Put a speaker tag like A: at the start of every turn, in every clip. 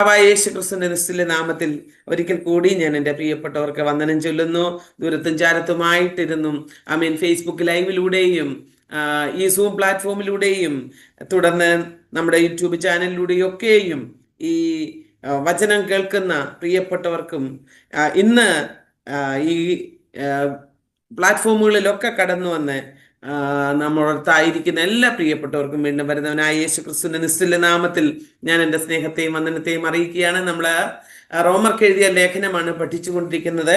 A: യേശു ക്രിസ്തുവിന്റെ നിസ്തുല്യ നാമത്തിൽ ഒരിക്കൽ കൂടി ഞാൻ എൻ്റെ പ്രിയപ്പെട്ടവർക്ക് വന്ദനം ചൊല്ലുന്നു. ദൂരത്തും ചാരത്തുമായിട്ടിരുന്നും ഫേസ്ബുക്ക് ലൈവിലൂടെയും ഈ സൂം പ്ലാറ്റ്ഫോമിലൂടെയും തുടർന്ന് നമ്മുടെ യൂട്യൂബ് ചാനലിലൂടെയും ഒക്കെയും ഈ വചനം കേൾക്കുന്ന പ്രിയപ്പെട്ടവർക്കും ഇന്ന് ഈ പ്ലാറ്റ്ഫോമുകളിലൊക്കെ കടന്നു വന്ന് നമ്മളോടത്തായിരിക്കുന്ന എല്ലാ പ്രിയപ്പെട്ടവർക്കും വീണ്ടും വരുന്നവനായ യേശു ക്രിസ്തുവിന്റെ നിസ്തുല്യ നാമത്തിൽ ഞാൻ എൻ്റെ സ്നേഹത്തെയും വന്ദനത്തെയും അറിയിക്കുകയാണ്. നമ്മൾ റോമർക്ക് എഴുതിയ ലേഖനമാണ് പഠിച്ചുകൊണ്ടിരിക്കുന്നത്.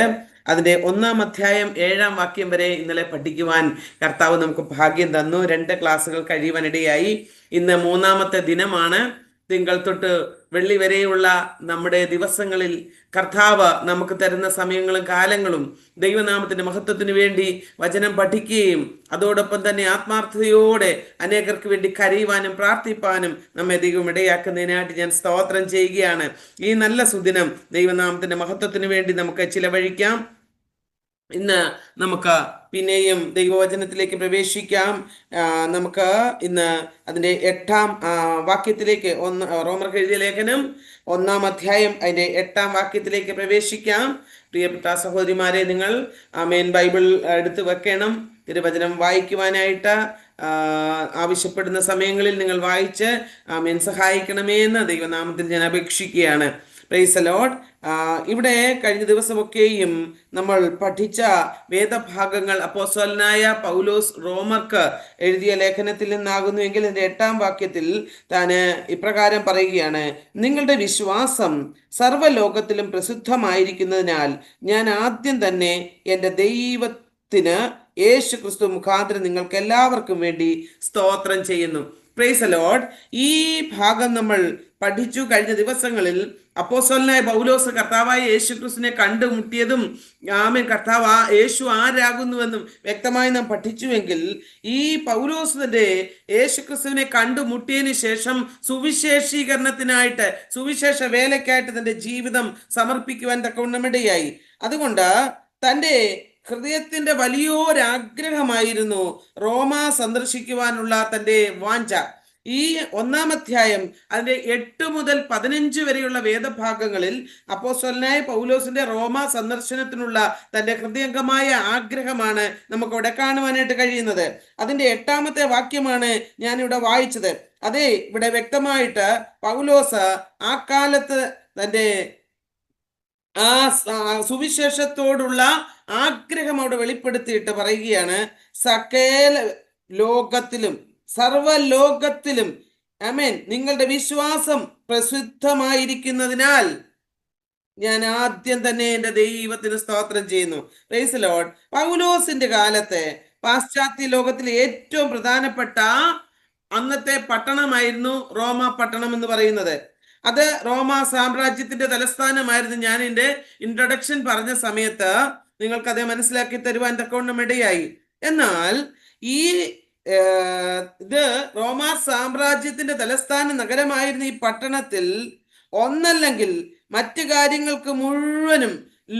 A: അതിന്റെ 1-ാം അധ്യായം 7-ാം വാക്യം വരെ ഇന്നലെ പഠിക്കുവാൻ കർത്താവ് നമുക്ക് ഭാഗ്യം തന്നു. 2 ക്ലാസ്സുകൾ കഴിയുവാനിടയായി. ഇന്ന് 3-ാമത്തെ ദിനമാണ്. തിങ്കൾ തൊട്ട് വെള്ളി വരെയുള്ള നമ്മുടെ ദിവസങ്ങളിൽ കർത്താവ് നമുക്ക് തരുന്ന സമയങ്ങളും കാലങ്ങളും ദൈവനാമത്തിന്റെ മഹത്വത്തിന് വേണ്ടി വചനം പഠിക്കുകയും അതോടൊപ്പം തന്നെ ആത്മാർത്ഥതയോടെ അനേകർക്ക് വേണ്ടി കരയുവാനും പ്രാർത്ഥിപ്പാനും നമ്മെ ദൈവം ഇടയാക്കുന്നതിനായിട്ട് ഞാൻ സ്തോത്രം ചെയ്യുകയാണ്. ഈ നല്ല സുദിനം ദൈവനാമത്തിന്റെ മഹത്വത്തിന് വേണ്ടി നമുക്ക് ചിലവഴിക്കാം. ഇന്ന് നമുക്ക് പിന്നെയും ദൈവവചനത്തിലേക്ക് പ്രവേശിക്കാം. നമുക്ക് ഇന്ന് അതിൻ്റെ 8-ാം വാക്യത്തിലേക്ക് റോമർക്ക് എഴുതിയ ലേഖനം 1-ാം അധ്യായം അതിൻ്റെ 8-ാം വാക്യത്തിലേക്ക് പ്രവേശിക്കാം. പ്രിയപ്പെട്ട സഹോദരിമാരെ, നിങ്ങൾ ബൈബിൾ എടുത്ത് വെക്കണം. തിരുവചനം വായിക്കുവാനായിട്ട് ആവശ്യപ്പെടുന്ന സമയങ്ങളിൽ നിങ്ങൾ വായിച്ച് സഹായിക്കണമേ എന്ന് ദൈവനാമത്തിൽ ഞാൻ അപേക്ഷിക്കുകയാണ്. Price the Lord. ഇവിടെ കഴിഞ്ഞ ദിവസമൊക്കെയും നമ്മൾ പഠിച്ച വേദഭാഗങ്ങൾ അപ്പോസ്തലനായ പൗലോസ് റോമർക്ക് എഴുതിയ ലേഖനത്തിൽ നിന്നാകുന്നുവെങ്കിൽ അതിൻ്റെ 8-ാം വാക്യത്തിൽ താന് ഇപ്രകാരം പറയുകയാണ്: നിങ്ങളുടെ വിശ്വാസം സർവ്വലോകത്തിലും പ്രസിദ്ധമായിരിക്കുന്നതിനാൽ ഞാൻ ആദ്യം തന്നെ എൻ്റെ ദൈവത്തിന് യേശു ക്രിസ്തു മുഖാന്തരം നിങ്ങൾക്ക് എല്ലാവർക്കും വേണ്ടി സ്തോത്രം ചെയ്യുന്നു. Price the Lord. ഈ ഭാഗം നമ്മൾ പഠിച്ചു. കഴിഞ്ഞ ദിവസങ്ങളിൽ അപ്പോസ്തലനായ പൗലോസ് കർത്താവായ യേശു ക്രിസ്തുവിനെ കണ്ടുമുട്ടിയതും കർത്താവ് യേശു ആരാകുന്നുവെന്നും വ്യക്തമായി നാം പഠിച്ചുവെങ്കിൽ, ഈ പൗലോസ് തന്റെ യേശു ക്രിസ്തുവിനെ കണ്ടുമുട്ടിയതിന് ശേഷം സുവിശേഷീകരണത്തിനായിട്ട്, സുവിശേഷ വേലയ്ക്കായിട്ട് തന്റെ ജീവിതം സമർപ്പിക്കുവാൻ തക്കവണ്ണമിടയായി. അതുകൊണ്ട് തൻ്റെ ഹൃദയത്തിന്റെ വലിയൊരാഗ്രഹമായിരുന്നു റോമ സന്ദർശിക്കുവാനുള്ള തൻ്റെ വാഞ്ച. ഈ 1-ാം അധ്യായം അതിന്റെ 8 മുതൽ 15 വരെയുള്ള വേദഭാഗങ്ങളിൽ അപ്പോസ്തലനായ പൗലോസിന്റെ റോമ സന്ദർശനത്തിനുള്ള തന്റെ ഹൃദയംഗമായ ആഗ്രഹമാണ് നമുക്ക് ഇവിടെ കാണുവാനായിട്ട് കഴിയുന്നത്. അതിന്റെ 8-ാമത്തെ വാക്യമാണ് ഞാനിവിടെ വായിച്ചത്. അതെ, ഇവിടെ വ്യക്തമായിട്ട് പൗലോസ് ആ കാലത്ത് തന്റെ ആ സുവിശേഷത്തോടുള്ള ആഗ്രഹം അവിടെ വെളിപ്പെടുത്തിയിട്ട് പറയുകയാണ്: സകല ലോകത്തിലും, സർവലോകത്തിലും നിങ്ങളുടെ വിശ്വാസം പ്രസിദ്ധമായിരിക്കുന്നതിനാൽ ഞാൻ ആദ്യം തന്നെ എൻ്റെ ദൈവത്തിന് സ്തോത്രം ചെയ്യുന്നു. Price the Lord. പൗലോസിന്റെ കാലത്തെ പാശ്ചാത്യ ലോകത്തിലെ ഏറ്റവും പ്രധാനപ്പെട്ട അന്നത്തെ പട്ടണമായിരുന്നു റോമ പട്ടണം എന്ന് പറയുന്നത്. അത് റോമ സാമ്രാജ്യത്തിന്റെ തലസ്ഥാനമായിരുന്നു. ഞാൻ എൻ്റെ ഇൻട്രൊഡക്ഷൻ പറഞ്ഞ സമയത്ത് നിങ്ങൾക്കത് മനസ്സിലാക്കി തരുവാൻ തക്കവണ്ണം ഇടയായി. എന്നാൽ ഈ ഇത് റോമ സാമ്രാജ്യത്തിന്റെ തലസ്ഥാന നഗരമായിരുന്ന ഈ പട്ടണത്തിൽ ഒന്നല്ലെങ്കിൽ മറ്റു കാര്യങ്ങൾക്ക് മുഴുവനും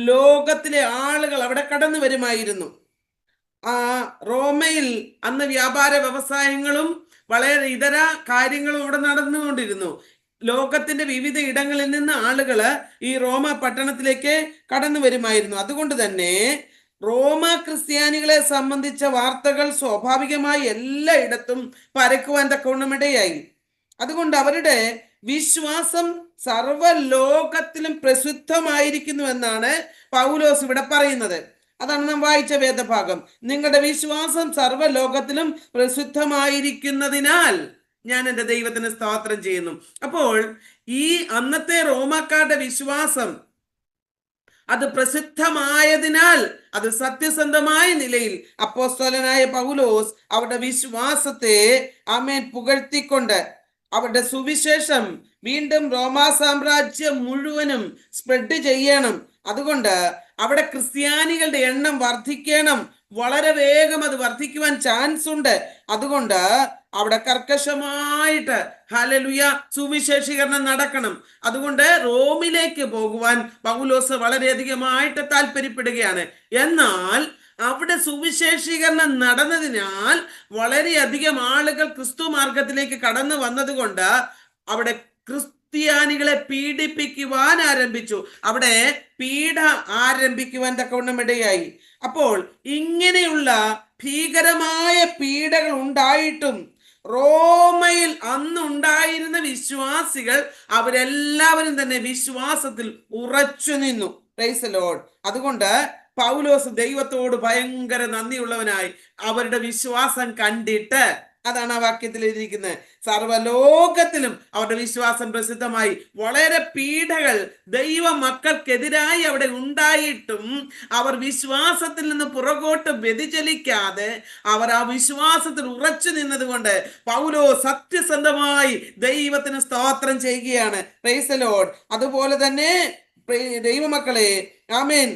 A: ലോകത്തിലെ ആളുകൾ അവിടെ കടന്നു വരുമായിരുന്നു. റോമയിൽ അന്ന് വ്യാപാര വ്യവസായങ്ങളും വളരെ ഇതര കാര്യങ്ങളും ഇവിടെ നടന്നുകൊണ്ടിരുന്നു. ലോകത്തിന്റെ വിവിധ ഇടങ്ങളിൽ നിന്ന് ആളുകള് ഈ റോമ പട്ടണത്തിലേക്ക് കടന്നു വരുമായിരുന്നു. അതുകൊണ്ട് തന്നെ റോമ ക്രിസ്ത്യാനികളെ സംബന്ധിച്ച വാർത്തകൾ സ്വാഭാവികമായി എല്ലായിടത്തും പരക്കുവാൻ തക്കവണ്ണമിടയായി. അതുകൊണ്ട് അവരുടെ വിശ്വാസം സർവ്വലോകത്തിലും പ്രസിദ്ധമായിരിക്കുന്നു എന്നാണ് പൗലോസ് ഇവിടെ പറയുന്നത്. അതാണ് നാം വായിച്ച വേദഭാഗം. നിങ്ങളുടെ വിശ്വാസം സർവ്വലോകത്തിലും പ്രസിദ്ധമായിരിക്കുന്നതിനാൽ ഞാൻ എൻ്റെ ദൈവത്തിന് സ്തോത്രം ചെയ്യുന്നു. അപ്പോൾ ഈ അന്നത്തെ റോമാക്കാരുടെ വിശ്വാസം അത് പ്രസിദ്ധമായതിനാൽ, അത് സത്യസന്ധമായ നിലയിൽ അപ്പോസ്തലനായ പൗലോസ് അവരുടെ വിശ്വാസത്തെ പുകഴ്ത്തിക്കൊണ്ട് അവരുടെ സുവിശേഷം വീണ്ടും റോമാ സാമ്രാജ്യം മുഴുവനും സ്പ്രെഡ് ചെയ്യണം. അതുകൊണ്ട് അവിടെ ക്രിസ്ത്യാനികളുടെ എണ്ണം വർദ്ധിക്കണം. വളരെ വേഗം അത് വർദ്ധിക്കുവാൻ ചാൻസ് ഉണ്ട്. അതുകൊണ്ട് അവിടെ കർക്കശമായിട്ട് ഹല്ലേലൂയ സുവിശേഷീകരണം നടക്കണം. അതുകൊണ്ട് റോമിലേക്ക് പോകുവാൻ പൗലോസ് വളരെയധികമായിട്ട് താല്പര്യപ്പെടുകയാണ്. എന്നാൽ അവിടെ സുവിശേഷീകരണം നടന്നതിനാൽ വളരെയധികം ആളുകൾ ക്രിസ്തു മാർഗത്തിലേക്ക് കടന്നു വന്നതുകൊണ്ട് അവിടെ ക്രിസ്ത്യാനികളെ പീഡിപ്പിക്കുവാൻ ആരംഭിച്ചു. അവിടെ പീഡ ആരംഭിക്കുവാൻ തക്കവണ്ണം ഇടയായി. അപ്പോൾ ഇങ്ങനെയുള്ള ഭീകരമായ പീഡകൾ ഉണ്ടായിട്ടും റോമയിൽ അന്നുണ്ടായിരുന്ന വിശ്വാസികൾ അവരെല്ലാവരും തന്നെ വിശ്വാസത്തിൽ ഉറച്ചു നിന്നു. Price the Lord. അതുകൊണ്ട് പൗലോസ് ദൈവത്തോട് ഭയങ്കര നന്ദിയുള്ളവനായി അവരുടെ വിശ്വാസം കണ്ടിട്ട്, അതാണ് ആ വാക്യത്തിൽ എഴുതിയിരിക്കുന്നത്, സർവ്വലോകത്തിലും അവരുടെ വിശ്വാസം പ്രസിദ്ധമായി. വളരെ പീഡകൾ ദൈവ മക്കൾക്കെതിരായി അവിടെ ഉണ്ടായിട്ടും അവർ വിശ്വാസത്തിൽ നിന്ന് പുറകോട്ട് വ്യതിചലിക്കാതെ അവർ ആ വിശ്വാസത്തിൽ ഉറച്ചു നിന്നതുകൊണ്ട് പൗലോസ് സത്യസന്ധമായി ദൈവത്തിന് സ്തോത്രം ചെയ്യുകയാണ്. Price the Lord. അതുപോലെ തന്നെ ദൈവമക്കളെ, ആമേൻ,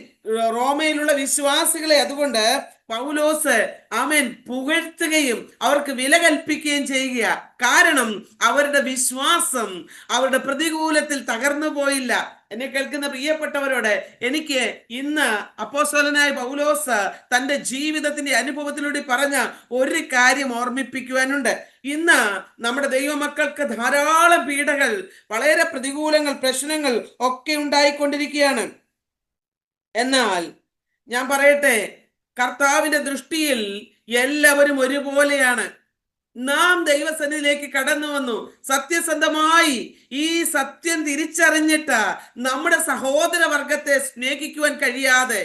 A: റോമയിലുള്ള വിശ്വാസികളെ അതുകൊണ്ട് പൗലോസ് ആമേൻ പുകഴ്ത്തുകയും അവർക്ക് വില കൽപ്പിക്കുകയും ചെയ്യുക. കാരണം അവരുടെ വിശ്വാസം അവരുടെ പ്രതികൂലത്തിൽ തകർന്നു പോയില്ല. എന്നെ കേൾക്കുന്ന പ്രിയപ്പെട്ടവരോട് എനിക്ക് ഇന്ന് അപ്പോസ്തലനായ പൗലോസ് തന്റെ ജീവിതത്തിന്റെ അനുഭവത്തിലൂടെ പറഞ്ഞ ഒരു കാര്യം ഓർമ്മിപ്പിക്കുവാനുണ്ട്. ഇന്ന് നമ്മുടെ ദൈവമക്കൾക്ക് ധാരാളം പീഡകൾ, വളരെ പ്രതികൂലങ്ങൾ, പ്രശ്നങ്ങൾ ഒക്കെ ഉണ്ടായിക്കൊണ്ടിരിക്കുകയാണ്. എന്നാൽ ഞാൻ പറയട്ടെ, കർത്താവിന്റെ ദൃഷ്ടിയിൽ എല്ലാവരും ഒരുപോലെയാണ്. നാം ദൈവസന്നിധിയിലേക്ക് കടന്നു വന്നു സത്യസന്ധമായി ഈ സത്യം തിരിച്ചറിഞ്ഞിട്ട് നമ്മുടെ സഹോദര വർഗത്തെ സ്നേഹിക്കുവാൻ കഴിയാതെ,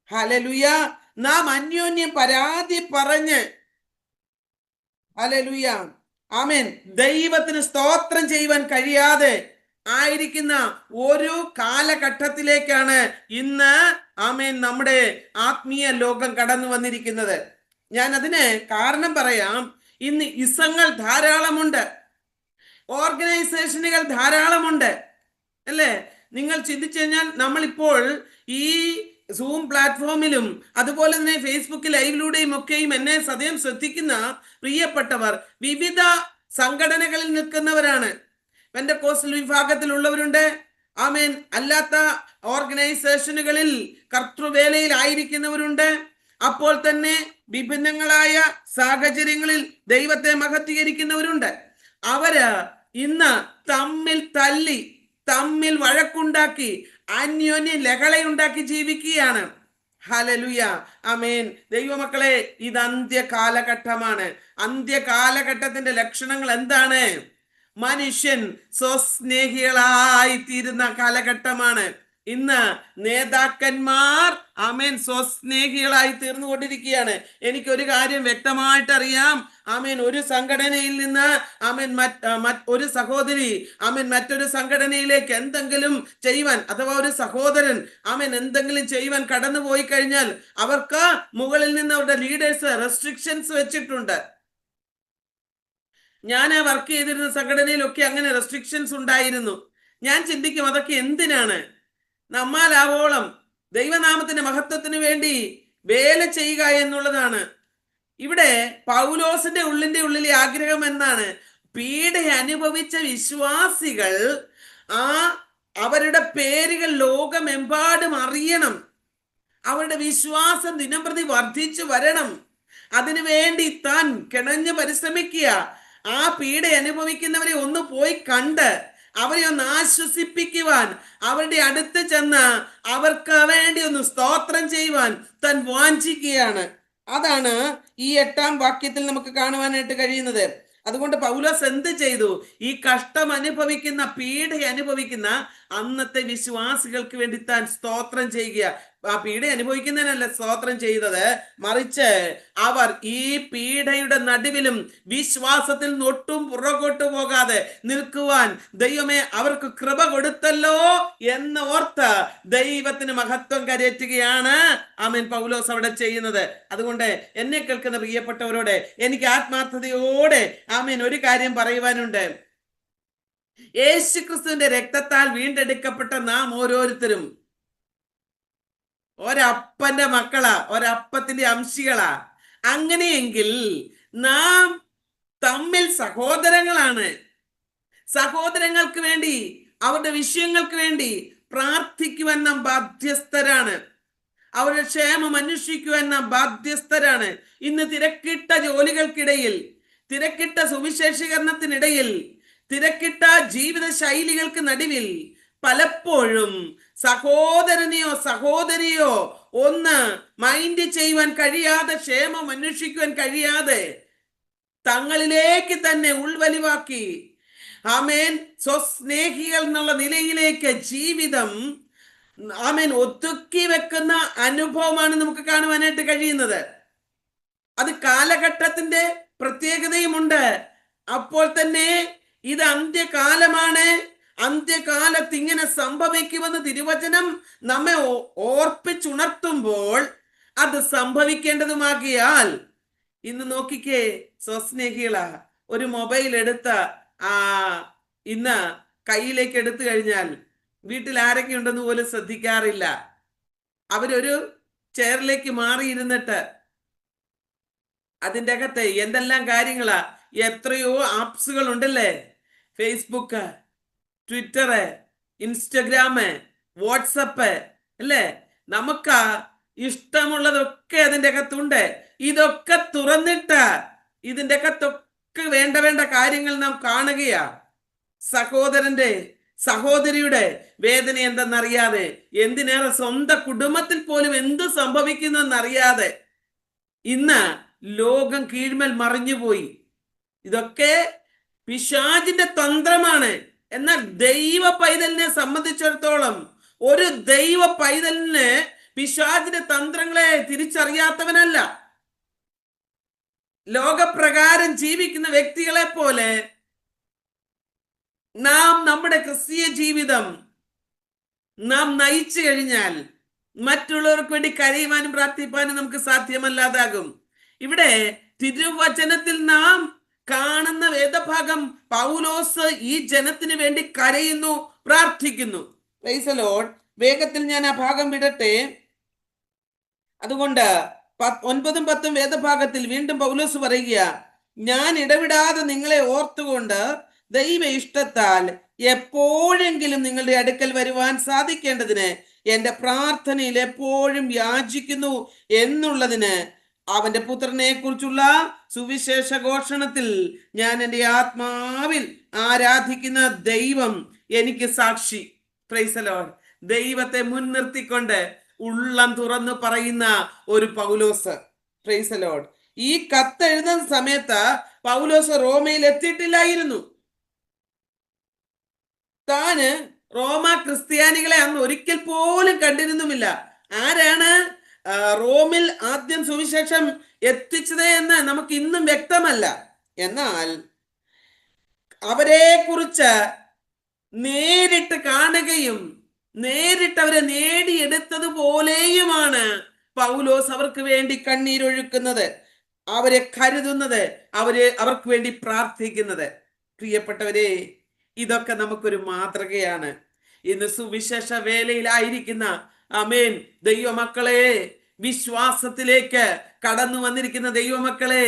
A: ഹല്ലേലൂയ, നാം അന്യോന്യം പരാതി പറഞ്ഞ്, ഹല്ലേലൂയ, ആമേൻ, ദൈവത്തിന് സ്തോത്രം ചെയ്യുവാൻ കഴിയാതെ ആയിരിക്കുന്ന ഒരു കാലഘട്ടത്തിലേക്കാണ് ഇന്ന് ആമേൻ നമ്മുടെ ആത്മീയ ലോകം കടന്നു വന്നിരിക്കുന്നത്. ഞാൻ അതിന് കാരണം പറയാം. ഇന്ന് ഇസങ്ങൾ ധാരാളമുണ്ട്, ഓർഗനൈസേഷനുകൾ ധാരാളമുണ്ട്, അല്ലേ? നിങ്ങൾ ചിന്തിച്ചു കഴിഞ്ഞാൽ നമ്മളിപ്പോൾ ഈ സൂം പ്ലാറ്റ്ഫോമിലും അതുപോലെ തന്നെ ഫേസ്ബുക്ക് ലൈവിലൂടെയും ഒക്കെയും എന്നെ സദയം ശ്രദ്ധിക്കുന്ന പ്രിയപ്പെട്ടവർ വിവിധ സംഘടനകളിൽ നിൽക്കുന്നവരാണ്. പെന്തക്കോസ്റ്റൽ വിഭാഗത്തിലുള്ളവരുണ്ട്, ആമേൻ, അല്ലാത്ത ഓർഗനൈസേഷനുകളിൽ കർത്തൃവേലയിൽ ആയിരിക്കുന്നവരുണ്ട്. അപ്പോൾ തന്നെ വിഭിന്നങ്ങളായ സാഹചര്യങ്ങളിൽ ദൈവത്തെ മഹത്വീകരിക്കുന്നവരുണ്ട്. അവര് ഇന്ന് തമ്മിൽ തല്ലി, തമ്മിൽ വഴക്കുണ്ടാക്കി, അന്യോന്യം ലഹളയുണ്ടാക്കി ജീവിക്കുകയാണ്. ഹല്ലേലൂയ, ആമേൻ. ദൈവമക്കളെ, ഇത് അന്ത്യകാലഘട്ടമാണ്. അന്ത്യകാലഘട്ടത്തിന്റെ ലക്ഷണങ്ങൾ എന്താണ്? മനുഷ്യൻ സ്വസ്നേഹികളായി തീരുന്ന കാലഘട്ടമാണ്. ഇന്ന് നേതാക്കന്മാർ ആമേൻ സ്വസ്നേഹികളായി തീർന്നുകൊണ്ടിരിക്കുകയാണ്. എനിക്കൊരു കാര്യം വ്യക്തമായിട്ട് അറിയാം. ആമേൻ, ഒരു സംഘടനയിൽ നിന്ന് ആമേൻ ഒരു സഹോദരി ആമേൻ മറ്റൊരു സംഘടനയിലേക്ക് എന്തെങ്കിലും ചെയ്യുവാൻ, അഥവാ ഒരു സഹോദരൻ ആമേൻ എന്തെങ്കിലും ചെയ്യുവാൻ കടന്നു പോയി കഴിഞ്ഞാൽ അവർക്ക് മുകളിൽ നിന്ന് അവരുടെ ലീഡേഴ്സ് റെസ്ട്രിക്ഷൻസ് വെച്ചിട്ടുണ്ട്. ഞാൻ വർക്ക് ചെയ്തിരുന്ന സംഘടനയിലൊക്കെ അങ്ങനെ റെസ്ട്രിക്ഷൻസ് ഉണ്ടായിരുന്നു. ഞാൻ ചിന്തിക്കും, അതൊക്കെ എന്തിനാണ്? നമ്മാലാവോളം ദൈവനാമത്തിന്റെ മഹത്വത്തിന് വേണ്ടി വേല ചെയ്യുക എന്നുള്ളതാണ്. ഇവിടെ പൗലോസിന്റെ ഉള്ളിലെ ആഗ്രഹം എന്നാണ്? പീഡ അനുഭവിച്ച വിശ്വാസികൾ അവരുടെ പേരുകൾ ലോകമെമ്പാടും അറിയണം. അവരുടെ വിശ്വാസം ദിനംപ്രതി വർദ്ധിച്ചു വരണം. അതിനുവേണ്ടി താൻ കിണഞ്ഞു പരിശ്രമിക്കുക. ആ പീഡ അനുഭവിക്കുന്നവരെ ഒന്ന് പോയി കണ്ട് അവരെ ഒന്ന് ആശ്വസിപ്പിക്കുവാൻ, അവരുടെ അടുത്ത് ചെന്ന് അവർക്ക് വേണ്ടി ഒന്ന് സ്തോത്രം ചെയ്യുവാൻ താൻ വാഞ്ചിക്കുകയാണ്. അതാണ് ഈ 8-ാം വാക്യത്തിൽ നമുക്ക് കാണുവാനായിട്ട് കഴിയുന്നത്. അതുകൊണ്ട് പൗലോസ് എന്ത് ചെയ്തു? ഈ കഷ്ടം അനുഭവിക്കുന്ന, പീഡ അനുഭവിക്കുന്ന അന്നത്തെ വിശ്വാസികൾക്ക് വേണ്ടി താൻ സ്തോത്രം ചെയ്യുക. ആ പീഡ അനുഭവിക്കുന്നതിനല്ല സ്തോത്രം ചെയ്തത്, മറിച്ച് അവർ ഈ പീഡയുടെ നടുവിലും വിശ്വാസത്തിൽ ഒട്ടും പുറകോട്ട് പോകാതെ നിൽക്കുവാൻ ദൈവമേ അവർക്ക് കൃപ കൊടുത്തല്ലോ എന്ന് ഓർത്ത് ദൈവത്തിന് മഹത്വം കരയറ്റുകയാണ് ആമേൻ പൗലോസ് അവിടെ ചെയ്യുന്നത്. അതുകൊണ്ട് എന്നെ കേൾക്കുന്ന പ്രിയപ്പെട്ടവരോട് എനിക്ക് ആത്മാർത്ഥതയോടെ ആമേൻ ഒരു കാര്യം പറയുവാനുണ്ട്. യേശുക്രിസ്തുവിന്റെ രക്തത്താൽ വീണ്ടെടുക്കപ്പെട്ട നാം ഓരോരുത്തരും ഒരപ്പന്റെ മക്കളാ, ഒരപ്പത്തിന്റെ അംശികളാ. അങ്ങനെയെങ്കിൽ നാം തമ്മിൽ സഹോദരങ്ങളാണ്. സഹോദരങ്ങൾക്ക് വേണ്ടി, അവരുടെ വിഷയങ്ങൾക്ക് വേണ്ടി പ്രാർത്ഥിക്കുവാൻ നാം ബാധ്യസ്ഥരാണ്. അവരുടെ ക്ഷേമം അന്വേഷിക്കുവാൻ നാം ബാധ്യസ്ഥരാണ്. ഇന്ന് തിരക്കിട്ട ജോലികൾക്കിടയിൽ, തിരക്കിട്ട സുവിശേഷീകരണത്തിനിടയിൽ തിരക്കിട്ട ജീവിത ശൈലികൾക്ക് നടുവിൽ പലപ്പോഴും സഹോദരനെയോ സഹോദരിയോ ഒന്ന് മൈൻഡ് ചെയ്യുവാൻ കഴിയാതെ, ക്ഷേമം അന്വേഷിക്കുവാൻ കഴിയാതെ തങ്ങളിലേക്ക് തന്നെ ഉൾവലിവാക്കി ആമേൻ സ്വസ്നേഹികൾ എന്നുള്ള നിലയിലേക്ക് ജീവിതം ആമേൻ ഒതുക്കി വെക്കുന്ന അനുഭവമാണ് നമുക്ക് കാണുവാനായിട്ട് കഴിയുന്നത്. അത് കാലഘട്ടത്തിന്റെ പ്രത്യേകതയുമുണ്ട്. അപ്പോൾ തന്നെ ഇത് അന്ത്യകാലമാണ്. അന്ത്യകാലത്ത് ഇങ്ങനെ സംഭവിക്കുമെന്ന് തിരുവചനം നമ്മെ ഓർപ്പിച്ചുണർത്തുമ്പോൾ അത് സംഭവിക്കേണ്ടതുമാകിയാൽ ഇന്ന് നോക്കിക്കേ, സ്വസ്നേഹികളാ ഒരു മൊബൈൽ എടുത്ത ഇന്ന് കയ്യിലേക്ക് എടുത്തു കഴിഞ്ഞാൽ വീട്ടിൽ ആരൊക്കെ ഉണ്ടെന്ന് പോലും ശ്രദ്ധിക്കാറില്ല. അവരൊരു ചെയറിലേക്ക് മാറിയിരുന്നിട്ട് അതിൻ്റെ അകത്ത് എന്തെല്ലാം കാര്യങ്ങളാ, എത്രയോ ആപ്സുകൾ ഉണ്ടല്ലേ, ഫേസ്ബുക്ക്, ട്വിറ്ററ്, ഇൻസ്റ്റഗ്രാമ്, വാട്സപ്പ് അല്ലേ, നമുക്ക് ഇഷ്ടമുള്ളതൊക്കെ അതിൻ്റെ അകത്തുണ്ട്. ഇതൊക്കെ തുറന്നിട്ട് ഇതിൻ്റെ അകത്തൊക്കെ വേണ്ട കാര്യങ്ങൾ നാം കാണുകയാ. സഹോദരന്റെ സഹോദരിയുടെ വേദന എന്തെന്നറിയാതെ, എന്തിനേറെ സ്വന്തം കുടുംബത്തിൽ പോലും എന്ത് സംഭവിക്കുന്നു എന്നറിയാതെ ഇന്ന് ലോകം കീഴ്മേൽ മറിഞ്ഞുപോയി. ഇതൊക്കെ പിശാചിന്റെ തന്ത്രമാണ്. എന്നാൽ ദൈവ പൈതലിനെ സംബന്ധിച്ചിടത്തോളം ഒരു ദൈവ പൈതലിന് പിശാചിന്റെ തന്ത്രങ്ങളെ തിരിച്ചറിയാത്തവനല്ല. ലോകപ്രകാരം ജീവിക്കുന്ന വ്യക്തികളെ പോലെ നാം നമ്മുടെ ക്രിസ്തീയ ജീവിതം നാം നയിച്ചു കഴിഞ്ഞാൽ മറ്റുള്ളവർക്ക് വേണ്ടി കരയുവാനും പ്രാർത്ഥിപ്പാനും നമുക്ക് സാധ്യമല്ലാതാകും. ഇവിടെ തിരുവചനത്തിൽ നാം കാണുന്ന വേദഭാഗം പൗലോസ് ഈ ജനത്തിന് വേണ്ടി കരയുന്നു, പ്രാർത്ഥിക്കുന്നു. Price the Lord. വേഗത്തിൽ ഞാൻ ആ ഭാഗം വിടട്ടെ. അതുകൊണ്ട് 9ഉം 10ഉം വേദഭാഗത്തിൽ വീണ്ടും പൗലോസ് പറയുക, ഞാൻ ഇടവിടാതെ നിങ്ങളെ ഓർത്തുകൊണ്ട് ദൈവ ഇഷ്ടത്താൽ എപ്പോഴെങ്കിലും നിങ്ങളുടെ അടുക്കൽ വരുവാൻ സാധിക്കേണ്ടതിന് എന്റെ പ്രാർത്ഥനയിൽ എപ്പോഴും യാചിക്കുന്നു എന്നുള്ളതിന് അവന്റെ പുത്രനെ കുറിച്ചുള്ള സുവിശേഷ ഘോഷണത്തിൽ ഞാൻ എൻ്റെ ആത്മാവിൽ ആരാധിക്കുന്ന ദൈവം എനിക്ക് സാക്ഷി. Price the Lord. ദൈവത്തെ മുൻനിർത്തിക്കൊണ്ട് ഉള്ളം തുറന്ന് പറയുന്ന ഒരു പൗലോസ്. Price the Lord. ഈ കത്ത് എഴുതുന്ന സമയത്ത് പൗലോസ് റോമയിൽ എത്തിയിട്ടില്ലായിരുന്നു. താന് റോമ ക്രിസ്ത്യാനികളെ അന്ന് ഒരിക്കൽ പോലും കണ്ടിരുന്നുമില്ല. ആരാണ് റോമിൽ ആദ്യം സുവിശേഷം എത്തിച്ചത് എന്ന് നമുക്ക് ഇന്നും വ്യക്തമല്ല. എന്നാൽ അവരെ കുറിച്ച് നേരിട്ട് കാണുകയും നേരിട്ട് അവരെ നേടിയെടുത്തതുപോലെയുമാണ് പൗലോസ് അവർക്ക് വേണ്ടി കണ്ണീരൊഴുക്കുന്നത്, അവരെ കരുതുന്നത്, അവർക്ക് വേണ്ടി പ്രാർത്ഥിക്കുന്നത്. പ്രിയപ്പെട്ടവരെ, ഇതൊക്കെ നമുക്കൊരു മാതൃകയാണ്. ഇന്ന് സുവിശേഷ വേലയിലായിരിക്കുന്ന ആമേൻ ദൈവമക്കളെ, വിശ്വാസത്തിലേക്ക് കടന്നു വന്നിരിക്കുന്ന ദൈവമക്കളെ,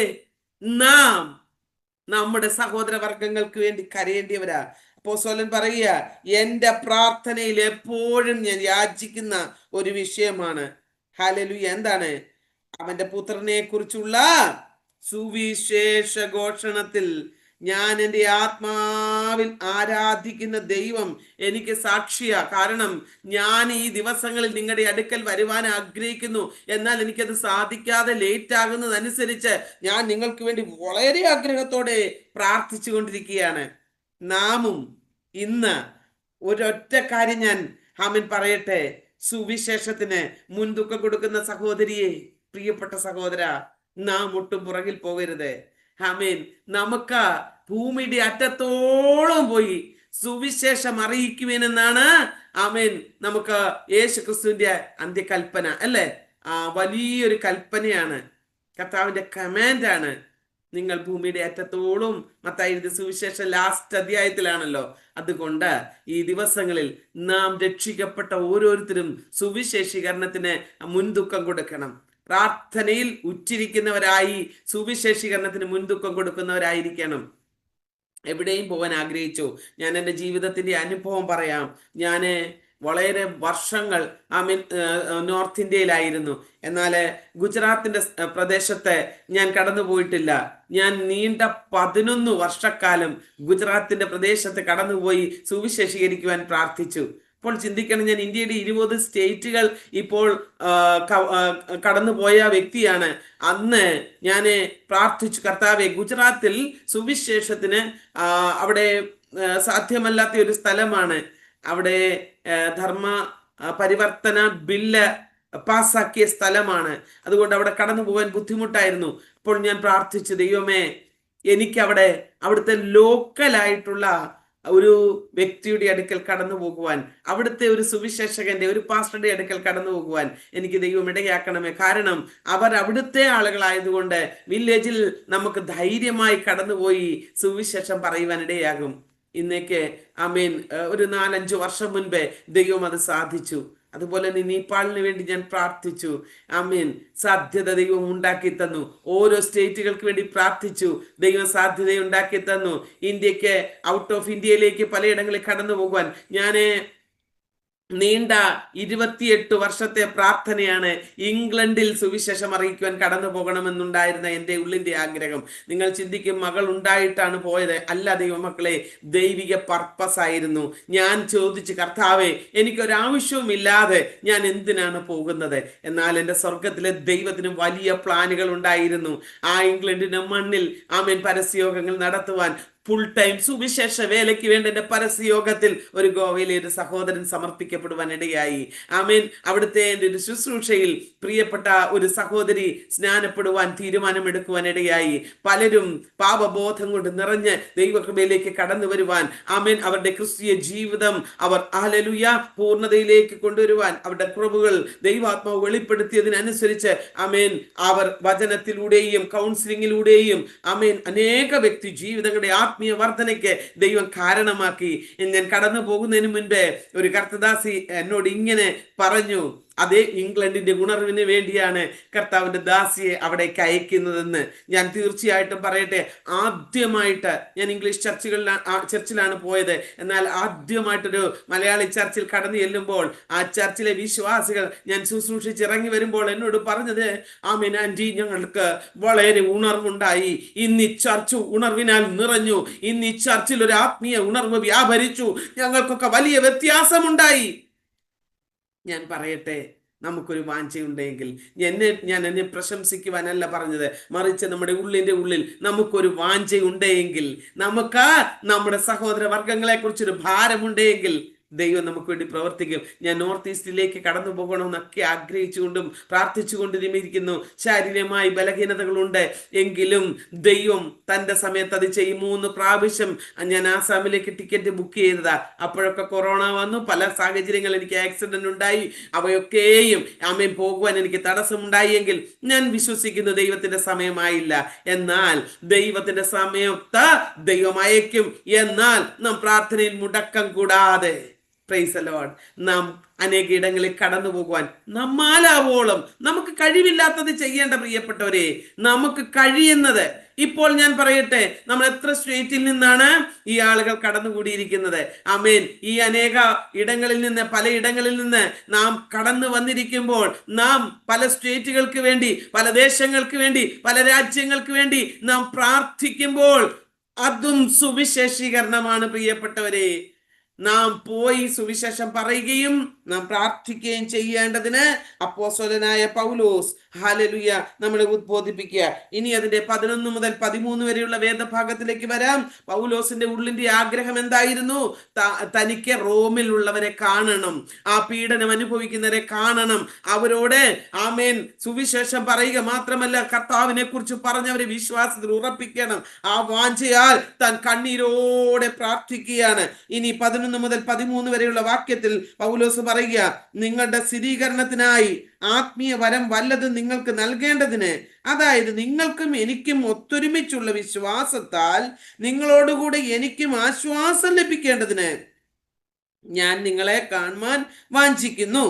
A: നാം നമ്മുടെ സഹോദരവർഗങ്ങൾക്ക് വേണ്ടി കരയേണ്ടിയവരാ. അപ്പോസ്തലൻ പറയുക, എന്റെ പ്രാർത്ഥനയിൽ എപ്പോഴും ഞാൻ യാചിക്കുന്ന ഒരു വിഷയമാണ്. ഹല്ലേലൂയ. എന്താണ്? അവന്റെ പുത്രനെ കുറിച്ചുള്ള സുവിശേഷ ഘോഷണത്തിൽ ഞാൻ എൻ്റെ ആത്മാവിൽ ആരാധിക്കുന്ന ദൈവം എനിക്ക് സാക്ഷിയാ. കാരണം ഞാൻ ഈ ദിവസങ്ങളിൽ നിങ്ങളുടെ അടുക്കൽ വരുവാൻ ആഗ്രഹിക്കുന്നു. എന്നാൽ എനിക്കത് സാധിക്കാതെ ലേറ്റ് ആകുന്നതനുസരിച്ച് ഞാൻ നിങ്ങൾക്ക് വേണ്ടി വളരെ ആഗ്രഹത്തോടെ പ്രാർത്ഥിച്ചു കൊണ്ടിരിക്കുകയാണ്. നാമും ഇന്ന് ഒരൊറ്റ കാര്യം ഞാൻ ആമേൻ പറയട്ടെ. സുവിശേഷത്തിന് മുൻതൂക്കം കൊടുക്കുന്ന സഹോദരിയെ, പ്രിയപ്പെട്ട സഹോദര, നാം ഒട്ടും പുറകിൽ പോകരുത്. ആമേൻ. നമുക്ക് ഭൂമിയുടെ അറ്റത്തോളം പോയി സുവിശേഷം അറിയിക്കുവാനെന്നാണ് ആമേൻ നമുക്ക് യേശു ക്രിസ്തുവിന്റെ അന്ത്യകൽപ്പന അല്ലേ. വലിയൊരു കൽപ്പനയാണ്, കർത്താവിന്റെ കമാൻഡാണ്. നിങ്ങൾ ഭൂമിയുടെ അറ്റത്തോളം. മത്തായി എഴുതിയ സുവിശേഷം ലാസ്റ്റ് അധ്യായത്തിലാണല്ലോ. അതുകൊണ്ട് ഈ ദിവസങ്ങളിൽ നാം രക്ഷിക്കപ്പെട്ട ഓരോരുത്തരും സുവിശേഷീകരണത്തിന് മുൻതൂക്കം കൊടുക്കണം. പ്രാർത്ഥനയിൽ ഉറ്റിരിക്കുന്നവരായി സുവിശേഷീകരണത്തിന് മുൻതൂക്കം കൊടുക്കുന്നവരായിരിക്കണം. എവിടെയും പോകാൻ ആഗ്രഹിച്ചു. ഞാൻ എൻ്റെ ജീവിതത്തിൻ്റെ അനുഭവം പറയാം. ഞാൻ വളരെ വർഷങ്ങൾ നോർത്ത് ഇന്ത്യയിലായിരുന്നു. എന്നാൽ ഗുജറാത്തിന്റെ പ്രദേശത്തെ ഞാൻ കടന്നു പോയിട്ടില്ല. ഞാൻ നീണ്ട 11 വർഷക്കാലം ഗുജറാത്തിന്റെ പ്രദേശത്ത് കടന്നുപോയി സുവിശേഷീകരിക്കുവാൻ പ്രാർത്ഥിച്ചു. ഇപ്പോൾ ചിന്തിക്കണം, ഞാൻ ഇന്ത്യയുടെ 20 സ്റ്റേറ്റുകൾ ഇപ്പോൾ കടന്നുപോയ വ്യക്തിയാണ്. അന്ന് ഞാൻ പ്രാർത്ഥിച്ചു, കർത്താവെ, ഗുജറാത്തിൽ സുവിശേഷത്തിന് അവിടെ സാധ്യമല്ലാത്ത ഒരു സ്ഥലമാണ്. അവിടെ ധർമ്മ പരിവർത്തന ബില്ല് പാസ്സാക്കിയ സ്ഥലമാണ്. അതുകൊണ്ട് അവിടെ കടന്നു പോകാൻ ബുദ്ധിമുട്ടായിരുന്നു. അപ്പോൾ ഞാൻ പ്രാർത്ഥിച്ചു, ദൈവമേ, എനിക്കവിടെ അവിടുത്തെ ലോക്കലായിട്ടുള്ള ഒരു വ്യക്തിയുടെ അടുക്കൽ കടന്നു പോകുവാൻ, അവിടുത്തെ ഒരു സുവിശേഷകന്റെ, ഒരു പാസ്റ്ററുടെ അടുക്കൽ കടന്നു പോകുവാൻ എനിക്ക് ദൈവം ഇടയാക്കണമേ. കാരണം അവർ അവിടുത്തെ ആളുകളായതുകൊണ്ട് വില്ലേജിൽ നമുക്ക് ധൈര്യമായി കടന്നുപോയി സുവിശേഷം പറയുവാൻ ഇടയാകും. ഇന്നേക്ക് ഒരു 4-5 വർഷം മുൻപേ ദൈവം അത് സാധിച്ചു. അതുപോലെ തന്നെ നേപ്പാളിന് വേണ്ടി ഞാൻ പ്രാർത്ഥിച്ചു. സാധ്യത ദൈവം ഉണ്ടാക്കി തന്നു. ഓരോ സ്റ്റേറ്റുകൾക്ക് വേണ്ടി പ്രാർത്ഥിച്ചു, ദൈവം സാധ്യത ഉണ്ടാക്കി തന്നു. ഇന്ത്യക്ക് ഔട്ട് ഓഫ് ഇന്ത്യയിലേക്ക് പലയിടങ്ങളിൽ കടന്നു പോകുവാൻ ഞാൻ നീണ്ട 28 വർഷത്തെ പ്രാർത്ഥനയാണ്. ഇംഗ്ലണ്ടിൽ സുവിശേഷം അറിയിക്കുവാൻ കടന്നു പോകണമെന്നുണ്ടായിരുന്ന എൻ്റെ ഉള്ളിൻ്റെ ആഗ്രഹം. നിങ്ങൾ ചിന്തിക്കും, മകൾ ഉണ്ടായിട്ടാണ് പോയത്. അല്ല ദൈവമക്കളെ, ദൈവിക പർപ്പസ് ആയിരുന്നു. ഞാൻ ചോദിച്ചു, കർത്താവേ, എനിക്കൊരാവശ്യവുമില്ലാതെ ഞാൻ എന്തിനാണ് പോകുന്നത്? എന്നാൽ എൻ്റെ സ്വർഗത്തിലെ ദൈവത്തിന് വലിയ പ്ലാനുകൾ ഉണ്ടായിരുന്നു. ആ ഇംഗ്ലണ്ടിന്റെ മണ്ണിൽ പരസ്യയോഗങ്ങൾ നടത്തുവാൻ, ഫുൾ ടൈം സുവിശേഷ വേലയ്ക്ക് വേണ്ടി എൻ്റെ പരസ്യയോഗത്തിൽ ഒരു ഗോവയിലെ ഒരു സഹോദരൻ സമർപ്പിക്കപ്പെടുവാൻ ഇടയായി. അവിടുത്തെ എൻ്റെ ഒരു ശുശ്രൂഷയിൽ പ്രിയപ്പെട്ട ഒരു സഹോദരി സ്നാനപ്പെടുവാൻ തീരുമാനമെടുക്കുവാൻ ഇടയായി. പലരും പാപബോധം കൊണ്ട് നിറഞ്ഞ് ദൈവകൃപയിലേക്ക് കടന്നു വരുവാൻ, അവരുടെ ക്രിസ്തീയ ജീവിതം അവർ പൂർണ്ണതയിലേക്ക് കൊണ്ടുവരുവാൻ, അവരുടെ കുറവുകൾ ദൈവാത്മാവ് വെളിപ്പെടുത്തിയതിനനുസരിച്ച് അവർ വചനത്തിലൂടെയും കൗൺസിലിങ്ങിലൂടെയും അനേക വ്യക്തി ജീവിതങ്ങളുടെ ആത്മീയ വർധനയ്ക്ക് ദൈവം കാരണമാക്കി. ഞാൻ കടന്നു പോകുന്നതിന് മുൻപേ ഒരു കർത്തദാസി എന്നോട് ഇങ്ങനെ പറഞ്ഞു, അതേ ഇംഗ്ലണ്ടിന്റെ ഉണർവിന് വേണ്ടിയാണ് കർത്താവിന്റെ അവിടേക്ക് അയക്കുന്നതെന്ന്. ഞാൻ തീർച്ചയായിട്ടും പറയട്ടെ, ആദ്യമായിട്ട് ഞാൻ ഇംഗ്ലീഷ് ചർച്ചിലാണ് പോയത്. എന്നാൽ ആദ്യമായിട്ടൊരു മലയാളി ചർച്ചിൽ കടന്നു ചെല്ലുമ്പോൾ ആ ചർച്ചിലെ വിശ്വാസികൾ ഞാൻ ശുശ്രൂഷിച്ച് ഇറങ്ങി വരുമ്പോൾ എന്നോട് പറഞ്ഞത്, ആന്റി, ഞങ്ങൾക്ക് വളരെ ഉണർവുണ്ടായി. ഇന്ന് ഈ ചർച്ച് ഉണർവിനാൽ നിറഞ്ഞു. ഇന്ന് ഈ ചർച്ചിൽ ഒരു ആത്മീയ ഉണർവ് വ്യാപരിച്ചു. ഞങ്ങൾക്കൊക്കെ വലിയ വ്യത്യാസമുണ്ടായി. ഞാൻ പറയട്ടെ, നമുക്കൊരു വാഞ്ചയുണ്ടെങ്കിൽ, ഞാൻ എന്നെ പ്രശംസിക്കുവാനല്ല പറഞ്ഞത്, മറിച്ച് നമ്മുടെ ഉള്ളിൻ്റെ ഉള്ളിൽ നമുക്കൊരു വാഞ്ചയുണ്ടെങ്കിൽ, നമുക്ക് നമ്മുടെ സഹോദര വർഗങ്ങളെ കുറിച്ചൊരു ഭാരമുണ്ടെങ്കിൽ ദൈവം നമുക്ക് വേണ്ടി പ്രവർത്തിക്കും. ഞാൻ നോർത്ത് ഈസ്റ്റിലേക്ക് കടന്നു പോകണമെന്നൊക്കെ ആഗ്രഹിച്ചുകൊണ്ടും പ്രാർത്ഥിച്ചുകൊണ്ടും ഇരിക്കുന്നു. ശാരീരികമായി ബലഹീനതകളുണ്ട് എങ്കിലും ദൈവം തൻ്റെ സമയത്ത് അത് ചെയ്യും. 3 പ്രാവശ്യം ഞാൻ ആസാമിലേക്ക് ടിക്കറ്റ് ബുക്ക് ചെയ്തതാ. അപ്പോഴൊക്കെ കൊറോണ വന്നു, പല സാഹചര്യങ്ങൾ, എനിക്ക് ആക്സിഡന്റ് ഉണ്ടായി. അവയൊക്കെയും പോകുവാൻ എനിക്ക് തടസ്സമുണ്ടായി. എങ്കിൽ ഞാൻ വിശ്വസിക്കുന്നു ദൈവത്തിന്റെ സമയമായില്ല. എന്നാൽ ദൈവത്തിന്റെ സമയത്ത് ദൈവം അയക്കും. എന്നാൽ നാം പ്രാർത്ഥനയിൽ മുടക്കം കൂടാതെ, പ്രൈസ് ദി ലോർഡ്, നാം അനേക ഇടങ്ങളിൽ കടന്നു പോകുവാൻ നമ്മാലാവോളം നമുക്ക് കഴിവില്ലാത്തത് ചെയ്യേണ്ട പ്രിയപ്പെട്ടവരെ, നമുക്ക് കഴിയുന്നത്. ഇപ്പോൾ ഞാൻ പറയട്ടെ, നമ്മൾ എത്ര സ്റ്റേറ്റിൽ നിന്നാണ് ഈ ആളുകൾ കടന്നുകൂടിയിരിക്കുന്നത്. ഈ അനേക ഇടങ്ങളിൽ നിന്ന്, പലയിടങ്ങളിൽ നിന്ന് നാം കടന്നു വന്നിരിക്കുമ്പോൾ, നാം പല സ്റ്റേറ്റുകൾക്ക് വേണ്ടി, പല ദേശങ്ങൾക്ക് വേണ്ടി, പല രാജ്യങ്ങൾക്ക് വേണ്ടി നാം പ്രാർത്ഥിക്കുമ്പോൾ അതും സുവിശേഷീകരണമാണ് പ്രിയപ്പെട്ടവരെ. നാം പോയി സുവിശേഷം പറയുകയും നാം പ്രാർത്ഥിക്കുകയും ചെയ്യേണ്ടതിന് അപ്പോസ്തലനായ പൗലോസ് ഹല്ലേലൂയ നമ്മളെ ഉദ്ബോധിപ്പിക്കുക. ഇനി അതിന്റെ 11 മുതൽ 13 വരെയുള്ള വേദഭാഗത്തിലേക്ക് വരാം. പൗലോസിന്റെ ഉള്ളിന്റെ ആഗ്രഹം എന്തായിരുന്നു? തനിക്ക് റോമിലുള്ളവരെ കാണണം, ആ പീഡനം അനുഭവിക്കുന്നവരെ കാണണം, അവരോട് സുവിശേഷം പറയുക മാത്രമല്ല, കർത്താവിനെ കുറിച്ച് പറഞ്ഞവരെ വിശ്വാസത്തിൽ ഉറപ്പിക്കണം. ആ വാഞ്ചയാൽ താൻ കണ്ണീരോടെ പ്രാർത്ഥിക്കുകയാണ്. ഇനി 11 മുതൽ 13 വരെയുള്ള വാക്യത്തിൽ പൗലോസ് പറയുക, നിങ്ങളുടെ സ്ഥിരീകരണത്തിനായി ആത്മീയ വരം വല്ലതും നിങ്ങൾക്ക് നൽകേണ്ടതിന്, അതായത് നിങ്ങൾക്കും എനിക്കും ഒത്തൊരുമിച്ചുള്ള വിശ്വാസത്താൽ നിങ്ങളോടുകൂടെ എനിക്കും ആശ്വാസം ലഭിക്കേണ്ടതിന് ഞാൻ നിങ്ങളെ കാണുവാൻ വാഞ്ചിക്കുന്നു.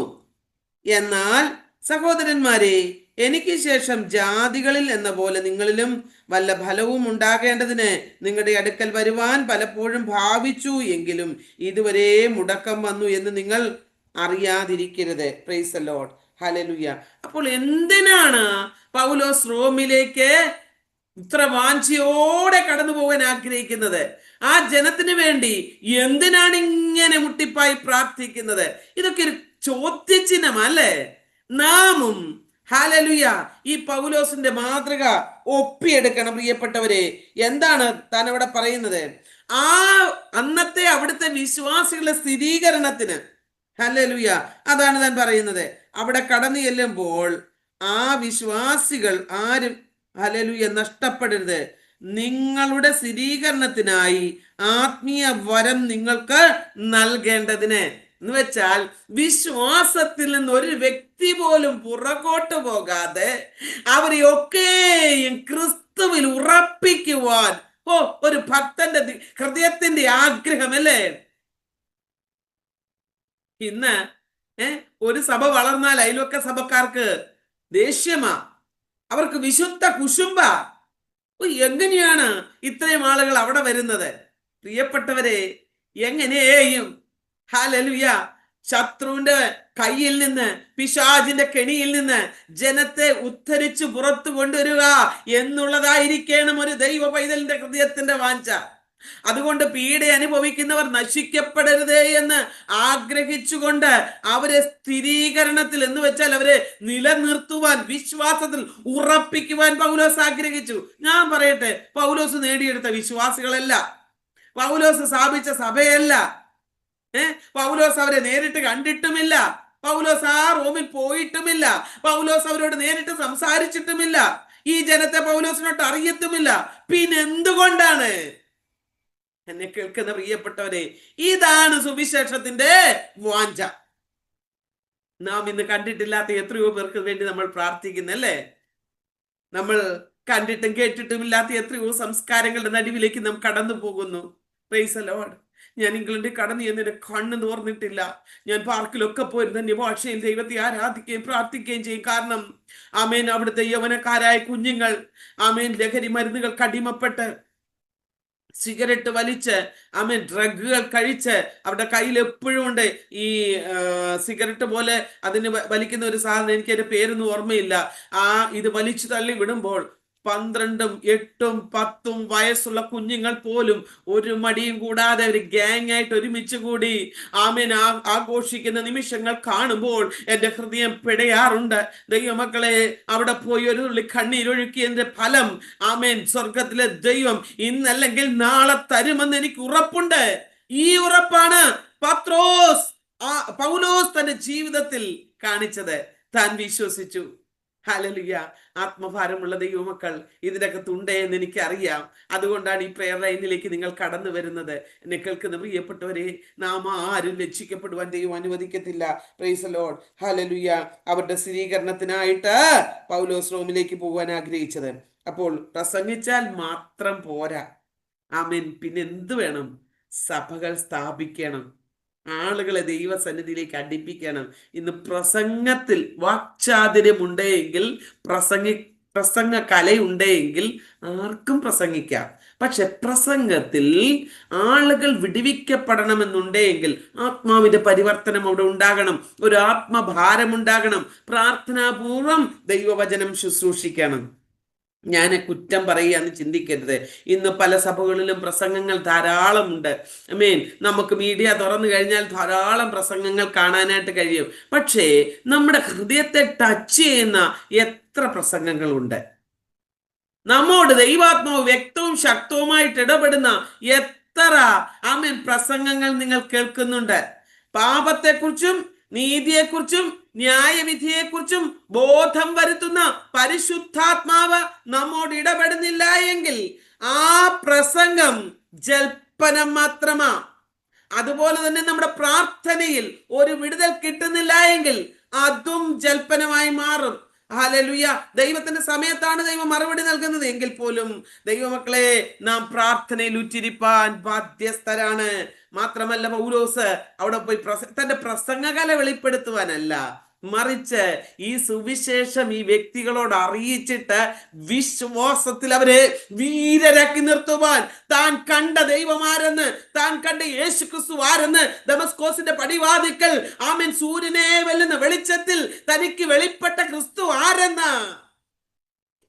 A: എന്നാൽ സഹോദരന്മാരെ, എനിക്ക് ശേഷം ജാതികളിൽ എന്ന പോലെ നിങ്ങളിലും വല്ല ഫലവും ഉണ്ടാകേണ്ടതിന് നിങ്ങളുടെ അടുക്കൽ വരുവാൻ പലപ്പോഴും ഭാവിച്ചു, എങ്കിലും ഇതുവരെ മുടക്കം വന്നു എന്ന് നിങ്ങൾ അറിയാതിരിക്കരുത്. Praise the Lord. ഹല്ലേലൂയ. അപ്പോൾ എന്തിനാണ് പൗലോസ് റോമിലേക്ക് ഇത്ര വാഞ്ചയോടെ കടന്നു പോകാൻ ആഗ്രഹിക്കുന്നത്? ആ ജനത്തിന് വേണ്ടി എന്തിനാണ് ഇങ്ങനെ മുട്ടിപ്പായി പ്രാർത്ഥിക്കുന്നത്? ഇതൊക്കെ ഒരു ചോദ്യചിഹ്നമല്ലേ? നാമും ഹല്ലേലൂയ ഈ പൗലോസിന്റെ മാതൃക ഒപ്പിയെടുക്കണം പ്രിയപ്പെട്ടവരെ. എന്താണ് താൻ അവിടെ പറയുന്നത്? ആ അന്നത്തെ അവിടുത്തെ വിശ്വാസികളുടെ സ്ഥിരീകരണത്തിന്, ഹല്ലേലൂയ, അതാണ് താൻ പറയുന്നത്. അവിടെ കടന്നു ചെല്ലുമ്പോൾ ആ വിശ്വാസികൾ ആരും, ഹല്ലേലൂയ, നഷ്ടപ്പെടരുത്. നിങ്ങളുടെ സ്ഥിരീകരണത്തിനായി ആത്മീയ വരം നിങ്ങൾക്ക് നൽകേണ്ടതിന് എന്ന് വെച്ചാൽ വിശ്വാസത്തിൽ നിന്ന് ഒരു വ്യക്തി പോലും പുറകോട്ട് പോകാതെ അവരെയൊക്കെയും ക്രിസ്തുവിൽ ഉറപ്പിക്കുവാൻ ഒരു ഭക്തന്റെ ഹൃദയത്തിന്റെ ആഗ്രഹമല്ലേ? ഇന്ന് ഒരു സഭ വളർന്നാൽ അയൽവക്ക സഭക്കാർക്ക് ദേഷ്യമാ, അവർക്ക് വിശുദ്ധ കുശുംബ. എങ്ങനെയാണ് ഇത്രയും ആളുകൾ അവിടെ വരുന്നത്? പ്രിയപ്പെട്ടവരെ, എങ്ങനെയും ഹല്ലേലൂയ ശത്രുവിന്റെ കയ്യിൽ നിന്ന്, പിശാചിന്റെ കെണിയിൽ നിന്ന് ജനത്തെ ഉദ്ധരിച്ചു പുറത്തു കൊണ്ടുവരിക എന്നുള്ളതായിരിക്കണം ഒരു ദൈവ പൈതലിന്റെ ഹൃദയത്തിന്റെ വാഞ്ച. അതുകൊണ്ട് പീഡ അനുഭവിക്കുന്നവർ നശിക്കപ്പെടരുതേ എന്ന് ആഗ്രഹിച്ചുകൊണ്ട് അവരെ സ്ഥിരീകരണത്തിൽ എന്ന് വെച്ചാൽ അവരെ നിലനിർത്തുവാൻ, വിശ്വാസത്തിൽ ഉറപ്പിക്കുവാൻ പൗലോസ് ആഗ്രഹിച്ചു. ഞാൻ പറയട്ടെ, പൗലോസ് നേടിയെടുത്ത വിശ്വാസികളല്ല, പൗലോസ് സ്ഥാപിച്ച സഭയല്ല, പൗലോസ് അവരെ നേരിട്ട് കണ്ടിട്ടുമില്ല, പൗലോസ് ആ റോമിൽ പോയിട്ടുമില്ല, പൗലോസ് അവരോട് നേരിട്ട് സംസാരിച്ചിട്ടുമില്ല, ഈ ജനത്തെ പൗലോസിനോട്ട് അറിയത്തുമില്ല. പിന്നെന്തുകൊണ്ടാണ്? എന്നെ കേൾക്കുന്ന പ്രിയപ്പെട്ടവരെ, ഇതാണ് സുവിശേഷത്തിന്റെ വാഞ്ച. നാം ഇന്ന് കണ്ടിട്ടില്ലാത്ത എത്രയോ പേർക്ക് വേണ്ടി നമ്മൾ പ്രാർത്ഥിക്കുന്നല്ലേ? നമ്മൾ കണ്ടിട്ടും കേട്ടിട്ടും ഇല്ലാത്ത എത്രയോ സംസ്കാരങ്ങളുടെ നടുവിലേക്ക് നാം കടന്നു പോകുന്നു. Price the Lord. ഞാൻ ഇംഗ്ലണ്ടിൽ കടന്നു ചെന്ന് കണ്ണ് തോർന്നിട്ടില്ല. ഞാൻ പാർക്കിലൊക്കെ പോയിരുന്ന അന്യഭാഷയിൽ ദൈവത്തെ ആരാധിക്കുകയും പ്രാർത്ഥിക്കുകയും ചെയ്യും. കാരണം ആമേൻ, അവിടുത്തെ യൗവനക്കാരായ കുഞ്ഞുങ്ങൾ ആമേൻ ലഹരി മരുന്നുകൾക്ക് അടിമപ്പെട്ട്, സിഗരറ്റ് വലിച്ച്, ആമേൻ ഡ്രഗുകൾ കഴിച്ച്, അവരുടെ കയ്യിൽ എപ്പോഴും ഉണ്ട് ഈ സിഗരറ്റ് പോലെ അതിന് വലിക്കുന്ന ഒരു സാധനം, എനിക്ക് അതിന്റെ പേരൊന്നും ഓർമ്മയില്ല. ഇത് വലിച്ചു തള്ളി വിടുമ്പോൾ 12ഉം 8ഉം 10ഉം വയസ്സുള്ള കുഞ്ഞുങ്ങൾ പോലും ഒരു മടിയും കൂടാതെ ഒരു ഗ്യാങ് ആയിട്ട് ഒരുമിച്ച് കൂടി ആമേൻ ആഘോഷിക്കുന്ന നിമിഷങ്ങൾ കാണുമ്പോൾ എന്റെ ഹൃദയം പിടയാറുണ്ട്. ദൈവമക്കളെ, അവിടെ പോയി ഒരു തുള്ളി കണ്ണീരൊഴുക്കിയതിന്റെ ഫലം ആമേൻ സ്വർഗത്തിലെ ദൈവം ഇന്നല്ലെങ്കിൽ നാളെ തരുമെന്ന് എനിക്ക് ഉറപ്പുണ്ട്. ഈ ഉറപ്പാണ് പൗലോസ് തന്റെ ജീവിതത്തിൽ കാണിച്ചത്. താൻ വിശ്വസിച്ചു. ഹല്ലേലൂയ. ആത്മഭാരമുള്ള ദൈവമക്കൾ ഇതിനകത്തുണ്ട് എന്ന് എനിക്കറിയാം. അതുകൊണ്ടാണ് ഈ പ്രയർ ലൈനിലേക്ക് നിങ്ങൾ കടന്നു വരുന്നത്. എന്നെ കേൾക്കുന്ന പ്രിയപ്പെട്ടവരെ, നാം ആരും ലജ്ജിക്കപ്പെടുവാൻ ദൈവം അനുവദിക്കത്തില്ല. Praise the Lord. ഹല്ലേലൂയ. അവരുടെ സ്ഥിരീകരണത്തിനായിട്ട് പൗലോസ് റോമിലേക്ക് പോകാൻ ആഗ്രഹിച്ചത്. അപ്പോൾ പ്രസംഗിച്ചാൽ മാത്രം പോരാ. ആമേൻ. പിന്നെ എന്ത് വേണം? സഭകൾ സ്ഥാപിക്കണം, ആളുകളെ ദൈവസന്നിധിയിലേക്ക് അടുപ്പിക്കണം. ഇന്ന് പ്രസംഗത്തിൽ വാക്ചാതുര്യമുണ്ടെങ്കിൽ, പ്രസംഗ കലയുണ്ടെങ്കിൽ ആർക്കും പ്രസംഗിക്കാം. പക്ഷെ പ്രസംഗത്തിൽ ആളുകൾ വിടുവിക്കപ്പെടണമെന്നുണ്ടെങ്കിൽ ആത്മാവിന്റെ പരിവർത്തനം അവിടെ ഉണ്ടാകണം, ഒരു ആത്മഭാരം ഉണ്ടാകണം, പ്രാർത്ഥനാപൂർവം ദൈവവചനം ശുശ്രൂഷിക്കണം. ഞാൻ കുറ്റം പറയുകയെന്ന് ചിന്തിക്കരുത്. ഇന്ന് പല സഭകളിലും പ്രസംഗങ്ങൾ ധാരാളമുണ്ട്. ആമേൻ. നമുക്ക് മീഡിയ തുറന്നു കഴിഞ്ഞാൽ ധാരാളം പ്രസംഗങ്ങൾ കാണാനായിട്ട് കഴിയും. പക്ഷേ നമ്മുടെ ഹൃദയത്തെ ടച്ച് ചെയ്യുന്ന എത്ര പ്രസംഗങ്ങളുണ്ട്? നമ്മോട് ദൈവാത്മാവ് വ്യക്തവും ശക്തവുമായിട്ട് ഇടപെടുന്ന എത്ര ആമേൻ പ്രസംഗങ്ങൾ നിങ്ങൾ കേൾക്കുന്നുണ്ട്? പാപത്തെക്കുറിച്ചും നീതിയെക്കുറിച്ചും ന്യായവിധിയെക്കുറിച്ചും ബോധം വരുത്തുന്ന പരിശുദ്ധാത്മാവ് നമ്മോട് ഇടപെടുന്നില്ല എങ്കിൽ ആ പ്രസംഗം ജൽപ്പനം മാത്രമാ. അതുപോലെ തന്നെ നമ്മുടെ പ്രാർത്ഥനയിൽ ഒരു വിടുതൽ കിട്ടുന്നില്ല എങ്കിൽ അതും ജൽപ്പനമായി മാറും. ഹല്ലേലൂയ. ദൈവത്തിന്റെ സമയത്താണ് ദൈവം മറുപടി നൽകുന്നത് എങ്കിൽ പോലും ദൈവമക്കളെ, നാം പ്രാർത്ഥനയിൽ ഉറ്റിരിപ്പാൻ ബാധ്യസ്ഥരാണ്. മാത്രമല്ല, പൗലോസ് അവിടെ പോയി തന്റെ പ്രസംഗകല വെളിപ്പെടുത്തുവാനല്ല, മറിച്ച് ഈ സുവിശേഷം ഈ വ്യക്തികളോട് അറിയിച്ചിട്ട് വിശ്വാസത്തിൽ അവരെ വീരരാക്കി നിർത്തുവാൻ, താൻ കണ്ട ദൈവം ആരെന്ന്, താൻ കണ്ട യേശു ക്രിസ്തു ആരെന്ന്, ദമസ്കോസിന്റെ പടിവാതിക്കൽ ആമേൻ സൂര്യനെ വെല്ലുന്ന വെളിച്ചത്തിൽ തനിക്ക് വെളിപ്പെട്ട ക്രിസ്തു ആരെന്ന്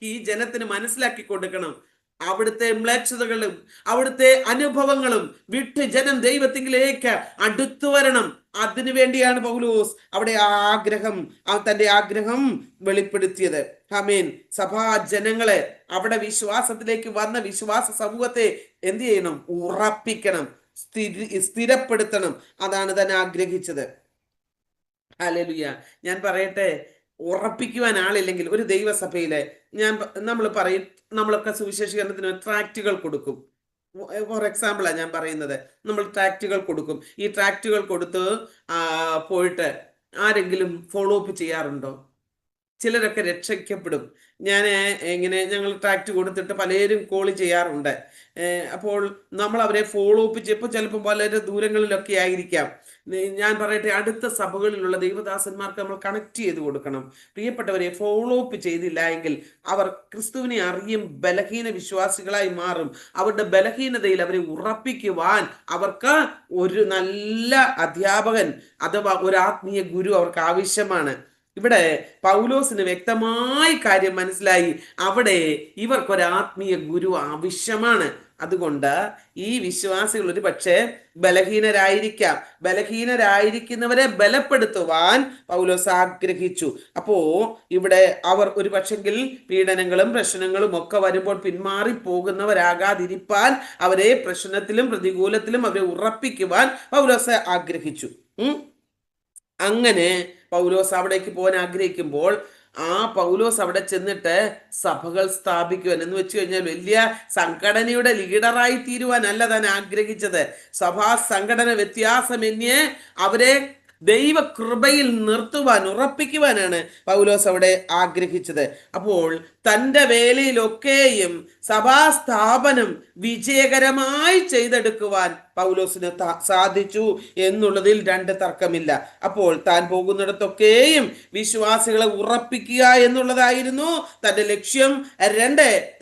A: ഈ ജനത്തിന് മനസ്സിലാക്കി കൊടുക്കണം. അവിടുത്തെ മ്ലേച്ഛതകളും അവിടുത്തെ അനുഭവങ്ങളും വിട്ട് ജനം ദൈവത്തിലേക്ക് അടുത്തു വരണം. അതിനു വേണ്ടിയാണ് പൗലോസ് അവിടെ തന്റെ ആഗ്രഹം വെളിപ്പെടുത്തിയത്. ആമേൻ. സഭാ ജനങ്ങളെ, അവിടെ വിശ്വാസത്തിലേക്ക് വന്ന വിശ്വാസ സമൂഹത്തെ എന്ത് ചെയ്യണം? ഉറപ്പിക്കണം, സ്ഥിരപ്പെടുത്തണം. അതാണ് താൻ ആഗ്രഹിച്ചത്. ഹല്ലേലൂയ. ഞാൻ പറയട്ടെ, ഉറപ്പിക്കുവാൻ ആളില്ലെങ്കിൽ ഒരു ദൈവസഭയിലെ നമ്മളൊക്കെ സുവിശേഷീകരണത്തിന് ട്രാക്റ്റുകൾ കൊടുക്കും. ഫോർ എക്സാമ്പിളാണ് ഞാൻ പറയുന്നത്. നമ്മൾ ട്രാക്റ്റുകൾ കൊടുക്കും. ഈ ട്രാക്റ്റുകൾ കൊടുത്ത് പോയിട്ട് ആരെങ്കിലും ഫോളോ അപ്പ് ചെയ്യാറുണ്ടോ? ചിലരൊക്കെ രക്ഷിക്കപ്പെടും. ഞങ്ങൾ ട്രാക്റ്റ് കൊടുത്തിട്ട് പലരും കോൾ ചെയ്യാറുണ്ട്. അപ്പോൾ നമ്മൾ അവരെ ഫോളോ അപ്പ് ചെയ്യപ്പോൾ ചിലപ്പോൾ വളരെ ദൂരങ്ങളിലൊക്കെ ആയിരിക്കാം. ഞാൻ പറയട്ടെ, അടുത്ത സഭകളിലുള്ള ദൈവദാസന്മാർക്ക് നമ്മൾ കണക്ട് ചെയ്ത് കൊടുക്കണം. പ്രിയപ്പെട്ടവരെ, ഫോളോ അപ്പ് ചെയ്തില്ല എങ്കിൽ അവർ ക്രിസ്തുവിനെ അറിയും ബലഹീന വിശ്വാസികളായി മാറും. അവരുടെ ബലഹീനതയിൽ അവരെ ഉറപ്പിക്കുവാൻ അവർക്ക് ഒരു നല്ല അധ്യാപകൻ അഥവാ ഒരു ആത്മീയ ഗുരു അവർക്ക് ആവശ്യമാണ്. ഇവിടെ പൗലോസിന് വ്യക്തമായി കാര്യം മനസ്സിലായി. അവിടെ ഇവർക്കൊരാത്മീയ ഗുരു ആവശ്യമാണ്. അതുകൊണ്ട് ഈ വിശ്വാസികൾ ഒരു പക്ഷേ ബലഹീനരായിരിക്കാം. ബലഹീനരായിരിക്കുന്നവരെ ബലപ്പെടുത്തുവാൻ പൗലോസ് ആഗ്രഹിച്ചു. അപ്പോ ഇവിടെ അവർ ഒരു പക്ഷെങ്കിൽ പീഡനങ്ങളും പ്രശ്നങ്ങളും ഒക്കെ വരുമ്പോൾ പിന്മാറി പോകുന്നവരാകാതിരിപ്പാൻ, അവരെ പ്രശ്നത്തിലും പ്രതികൂലത്തിലും അവരെ ഉറപ്പിക്കുവാൻ പൗലോസ് ആഗ്രഹിച്ചു. അങ്ങനെ പൗലോസ് അവിടേക്ക് പോകാൻ ആഗ്രഹിക്കുമ്പോൾ പൗലോസ് അവിടെ ചെന്നിട്ട് സഭകൾ സ്ഥാപിക്കുവാൻ, എന്ന് വെച്ച് കഴിഞ്ഞാൽ വലിയ സംഘടനയുടെ ലീഡറായി തീരുവാനല്ല താൻ ആഗ്രഹിച്ചത്. സഭാ സംഘടന വ്യത്യാസമന്യേ അവരെ ദൈവകൃപയിൽ നിർത്തുവാൻ, ഉറപ്പിക്കുവാനാണ് പൗലോസ് അവിടെ ആഗ്രഹിച്ചത്. അപ്പോൾ തൻ്റെ വേലയിലൊക്കെയും സഭാസ്ഥാപനം വിജയകരമായി ചെയ്തെടുക്കുവാൻ പൗലോസിന് സാധിച്ചു എന്നുള്ളതിൽ രണ്ട് തർക്കമില്ല. അപ്പോൾ താൻ പോകുന്നിടത്തൊക്കെയും വിശ്വാസികളെ ഉറപ്പിക്കുക എന്നുള്ളതായിരുന്നു തൻ്റെ ലക്ഷ്യം.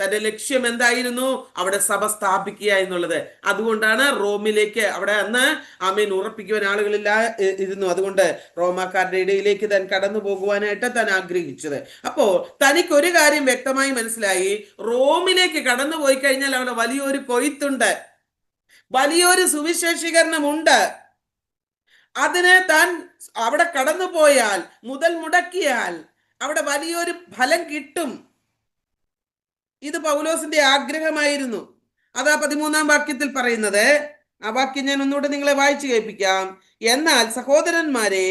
A: തൻ്റെ ലക്ഷ്യം എന്തായിരുന്നു? അവിടെ സഭ സ്ഥാപിക്കുക എന്നുള്ളത്. അതുകൊണ്ടാണ് റോമിലേക്ക് അവിടെ അന്ന് ആമേൻ ഉറപ്പിക്കുവാൻ ആളുകളില്ല ഇരുന്നു. അതുകൊണ്ട് റോമാക്കാരുടെ ഇടയിലേക്ക് താൻ കടന്നു പോകുവാനായിട്ട് താൻ ആഗ്രഹിച്ചത്. അപ്പോ തനിക്കൊരു കാര്യം വ്യക്തമായി മനസ്സിലായി. റോമിലേക്ക് കടന്നു പോയി കഴിഞ്ഞാൽ അവിടെ വലിയൊരു കൊയ്ത്തുണ്ട്, വലിയൊരു സുവിശേഷീകരണമുണ്ട്. അതിന് താൻ അവിടെ കടന്നു പോയാൽ, മുതൽ മുടക്കിയാൽ അവിടെ വലിയൊരു ഫലം കിട്ടും. ഇത് പൗലോസിന്റെ ആഗ്രഹമായിരുന്നു. അതാ 13-ാം വാക്യത്തിൽ പറയുന്നത്. ആ വാക്യം ഞാൻ ഒന്നുകൂടെ നിങ്ങളെ വായിച്ചു കേൾപ്പിക്കാം. എന്നാൽ സഹോദരന്മാരെ,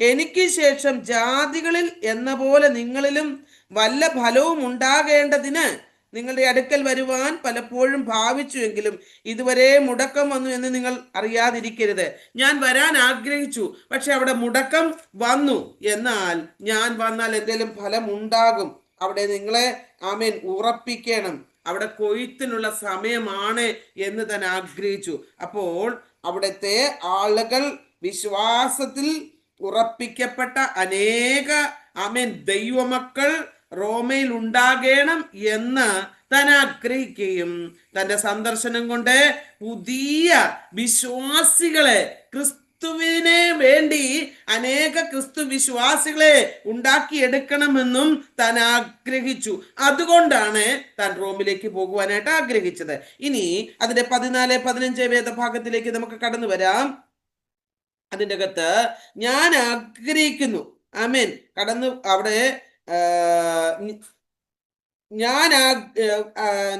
A: എനിക്ക് ശേഷം ജാതികളിൽ എന്ന പോലെ നിങ്ങളിലും വല്ല ഫലവും ഉണ്ടാകേണ്ടതിന് നിങ്ങളുടെ അടുക്കൽ വരുവാൻ പലപ്പോഴും ഭാവിച്ചുവെങ്കിലും ഇതുവരെ മുടക്കം വന്നു എന്ന് നിങ്ങൾ അറിയാതിരിക്കരുത്. ഞാൻ വരാൻ ആഗ്രഹിച്ചു, പക്ഷെ അവിടെ മുടക്കം വന്നു. എന്നാൽ ഞാൻ വന്നാൽ എന്തെങ്കിലും ഫലം ഉണ്ടാകും. അവിടെ നിങ്ങളെ ആമേൻ ഉറപ്പിക്കണം. അവിടെ കൊയ്ത്തിനുള്ള സമയമാണ് എന്ന് തന്നെ ആഗ്രഹിച്ചു. അപ്പോൾ അവിടുത്തെ ആളുകൾ വിശ്വാസത്തിൽ ഉറപ്പിക്കപ്പെട്ട അനേക ആമേൻ ദൈവമക്കൾ റോമയിൽ ഉണ്ടാകണം എന്ന് താൻ ആഗ്രഹിക്കുകയും തൻ്റെ സന്ദർശനം കൊണ്ട് പുതിയ വിശ്വാസികളെ, ക്രിസ്തുവിനെ വേണ്ടി അനേക ക്രിസ്തു വിശ്വാസികളെ ഉണ്ടാക്കിയെടുക്കണമെന്നും താൻ ആഗ്രഹിച്ചു. അതുകൊണ്ടാണ് താൻ റോമിലേക്ക് പോകുവാനായിട്ട് ആഗ്രഹിച്ചത്. ഇനി അതിന്റെ 14-15 വേദഭാഗത്തിലേക്ക് നമുക്ക് കടന്നു വരാം. അതിൻ്റെ അകത്ത് ഞാൻ ആഗ്രഹിക്കുന്നു, ആമേൻ, കടന്നു അവിടെ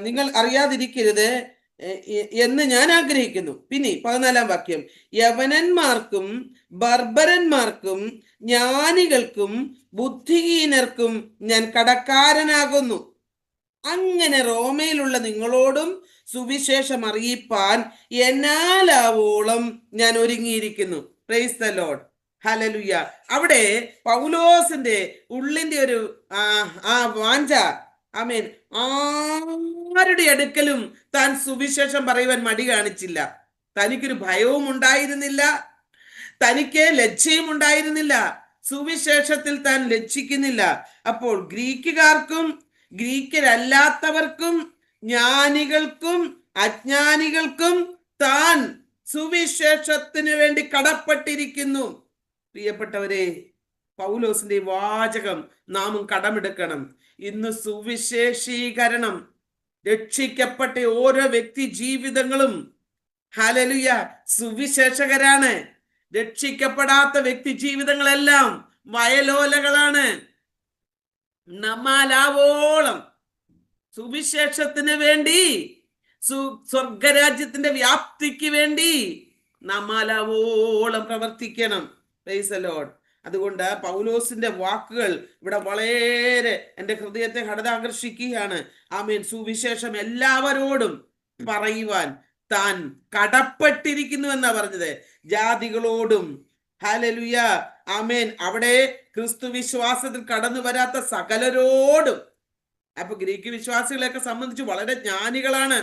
A: നിങ്ങൾ അറിയാതിരിക്കരുത് എന്ന് ഞാൻ ആഗ്രഹിക്കുന്നു. പിന്നെ 14-ാം വാക്യം, യവനന്മാർക്കും ബർബരന്മാർക്കും ജ്ഞാനികൾക്കും ബുദ്ധിഹീനർക്കും ഞാൻ കടക്കാരനാകുന്നു. അങ്ങനെ റോമയിലുള്ള നിങ്ങളോടും സുവിശേഷം അറിയിപ്പാൻ എന്നാലാവോളം ഞാൻ ഒരുങ്ങിയിരിക്കുന്നു. Praise the lord. ഹല്ലേലൂയ. അവിടെ പൗലോസിന്റെ ഉള്ളിന്റെ ഒരു വാഞ്ച, ആമേൻ, ആരുടെ അടുക്കലും താൻ സുവിശേഷം പറയുവാൻ മടി കാണിച്ചില്ല. തനിക്കൊരു ഭയവും ഉണ്ടായിരുന്നില്ല, തനിക്ക് ലജ്ജയും ഉണ്ടായിരുന്നില്ല. സുവിശേഷത്തിൽ താൻ ലജ്ജിക്കുന്നില്ല. അപ്പോൾ ഗ്രീക്കുകാർക്കും ഗ്രീക്കരല്ലാത്തവർക്കും ജ്ഞാനികൾക്കും അജ്ഞാനികൾക്കും താൻ സുവിശേഷത്തിന് വേണ്ടി കടപ്പെട്ടിരിക്കുന്നു. പ്രിയപ്പെട്ടവരെ, പൗലോസിന്റെ വാചകം നാമും കടമെടുക്കണം. ഇന്ന് സുവിശേഷീകരണം, രക്ഷിക്കപ്പെട്ട ഓരോ വ്യക്തി ജീവിതങ്ങളും ഹല്ലേലൂയ സുവിശേഷകരാണ്. രക്ഷിക്കപ്പെടാത്ത വ്യക്തി ജീവിതങ്ങളെല്ലാം വയലോലകളാണ്. നമ്മാലാവോളം സുവിശേഷത്തിന് വേണ്ടി, സ്വർഗരാജ്യത്തിന്റെ വ്യാപ്തിക്ക് വേണ്ടി നമ്മാലാവോളം പ്രവർത്തിക്കണം. Price the Lord. അതുകൊണ്ട് പൗലോസിന്റെ വാക്കുകൾ ഇവിടെ വളരെ എൻ്റെ ഹൃദയത്തെ ഹഠാകർഷിക്കുകയാണ്. ആമേൻ. സുവിശേഷം എല്ലാവരോടും പറയുവാൻ താൻ കടപ്പെട്ടിരിക്കുന്നു എന്നാ പറഞ്ഞത്. ജാതികളോടും. ഹല്ലേലൂയ, ആമേൻ. അവിടെ ക്രിസ്തു വിശ്വാസത്തിൽ കടന്നു വരാത്ത സകലരോടും. അപ്പൊ ഗ്രീക്ക് വിശ്വാസികളെയൊക്കെ സംബന്ധിച്ച് വളരെ ജ്ഞാനികളാണ്.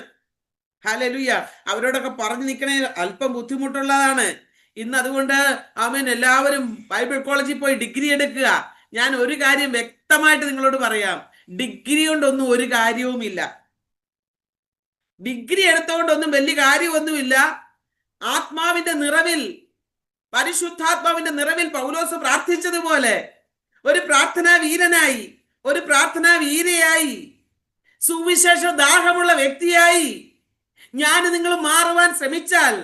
A: ഹല്ലേലൂയ. അവരോടൊക്കെ പറഞ്ഞു നിൽക്കണേ അല്പം ബുദ്ധിമുട്ടുള്ളതാണ്. ഇന്ന് അതുകൊണ്ട് ആമേൻ എല്ലാവരും ബൈബിൾ കോളേജിൽ പോയി ഡിഗ്രി എടുക്കുക. ഞാൻ ഒരു കാര്യം വ്യക്തമായിട്ട് നിങ്ങളോട് പറയാം, ഡിഗ്രി കൊണ്ടൊന്നും ഒരു കാര്യവുമില്ല. ഡിഗ്രി എടുത്തുകൊണ്ടൊന്നും വലിയ കാര്യമൊന്നുമില്ല. ആത്മാവിന്റെ നിറവിൽ, പരിശുദ്ധാത്മാവിന്റെ നിറവിൽ പൗലോസ് പ്രാർത്ഥിച്ചതുപോലെ ഒരു പ്രാർത്ഥനാ വീരനായി, ഒരു പ്രാർത്ഥനാ വീരയായി, സുവിശേഷ ദാഹമുള്ള വ്യക്തിയായി ഞാൻ നിങ്ങൾ മാറുവാൻ ശ്രമിച്ചാൽ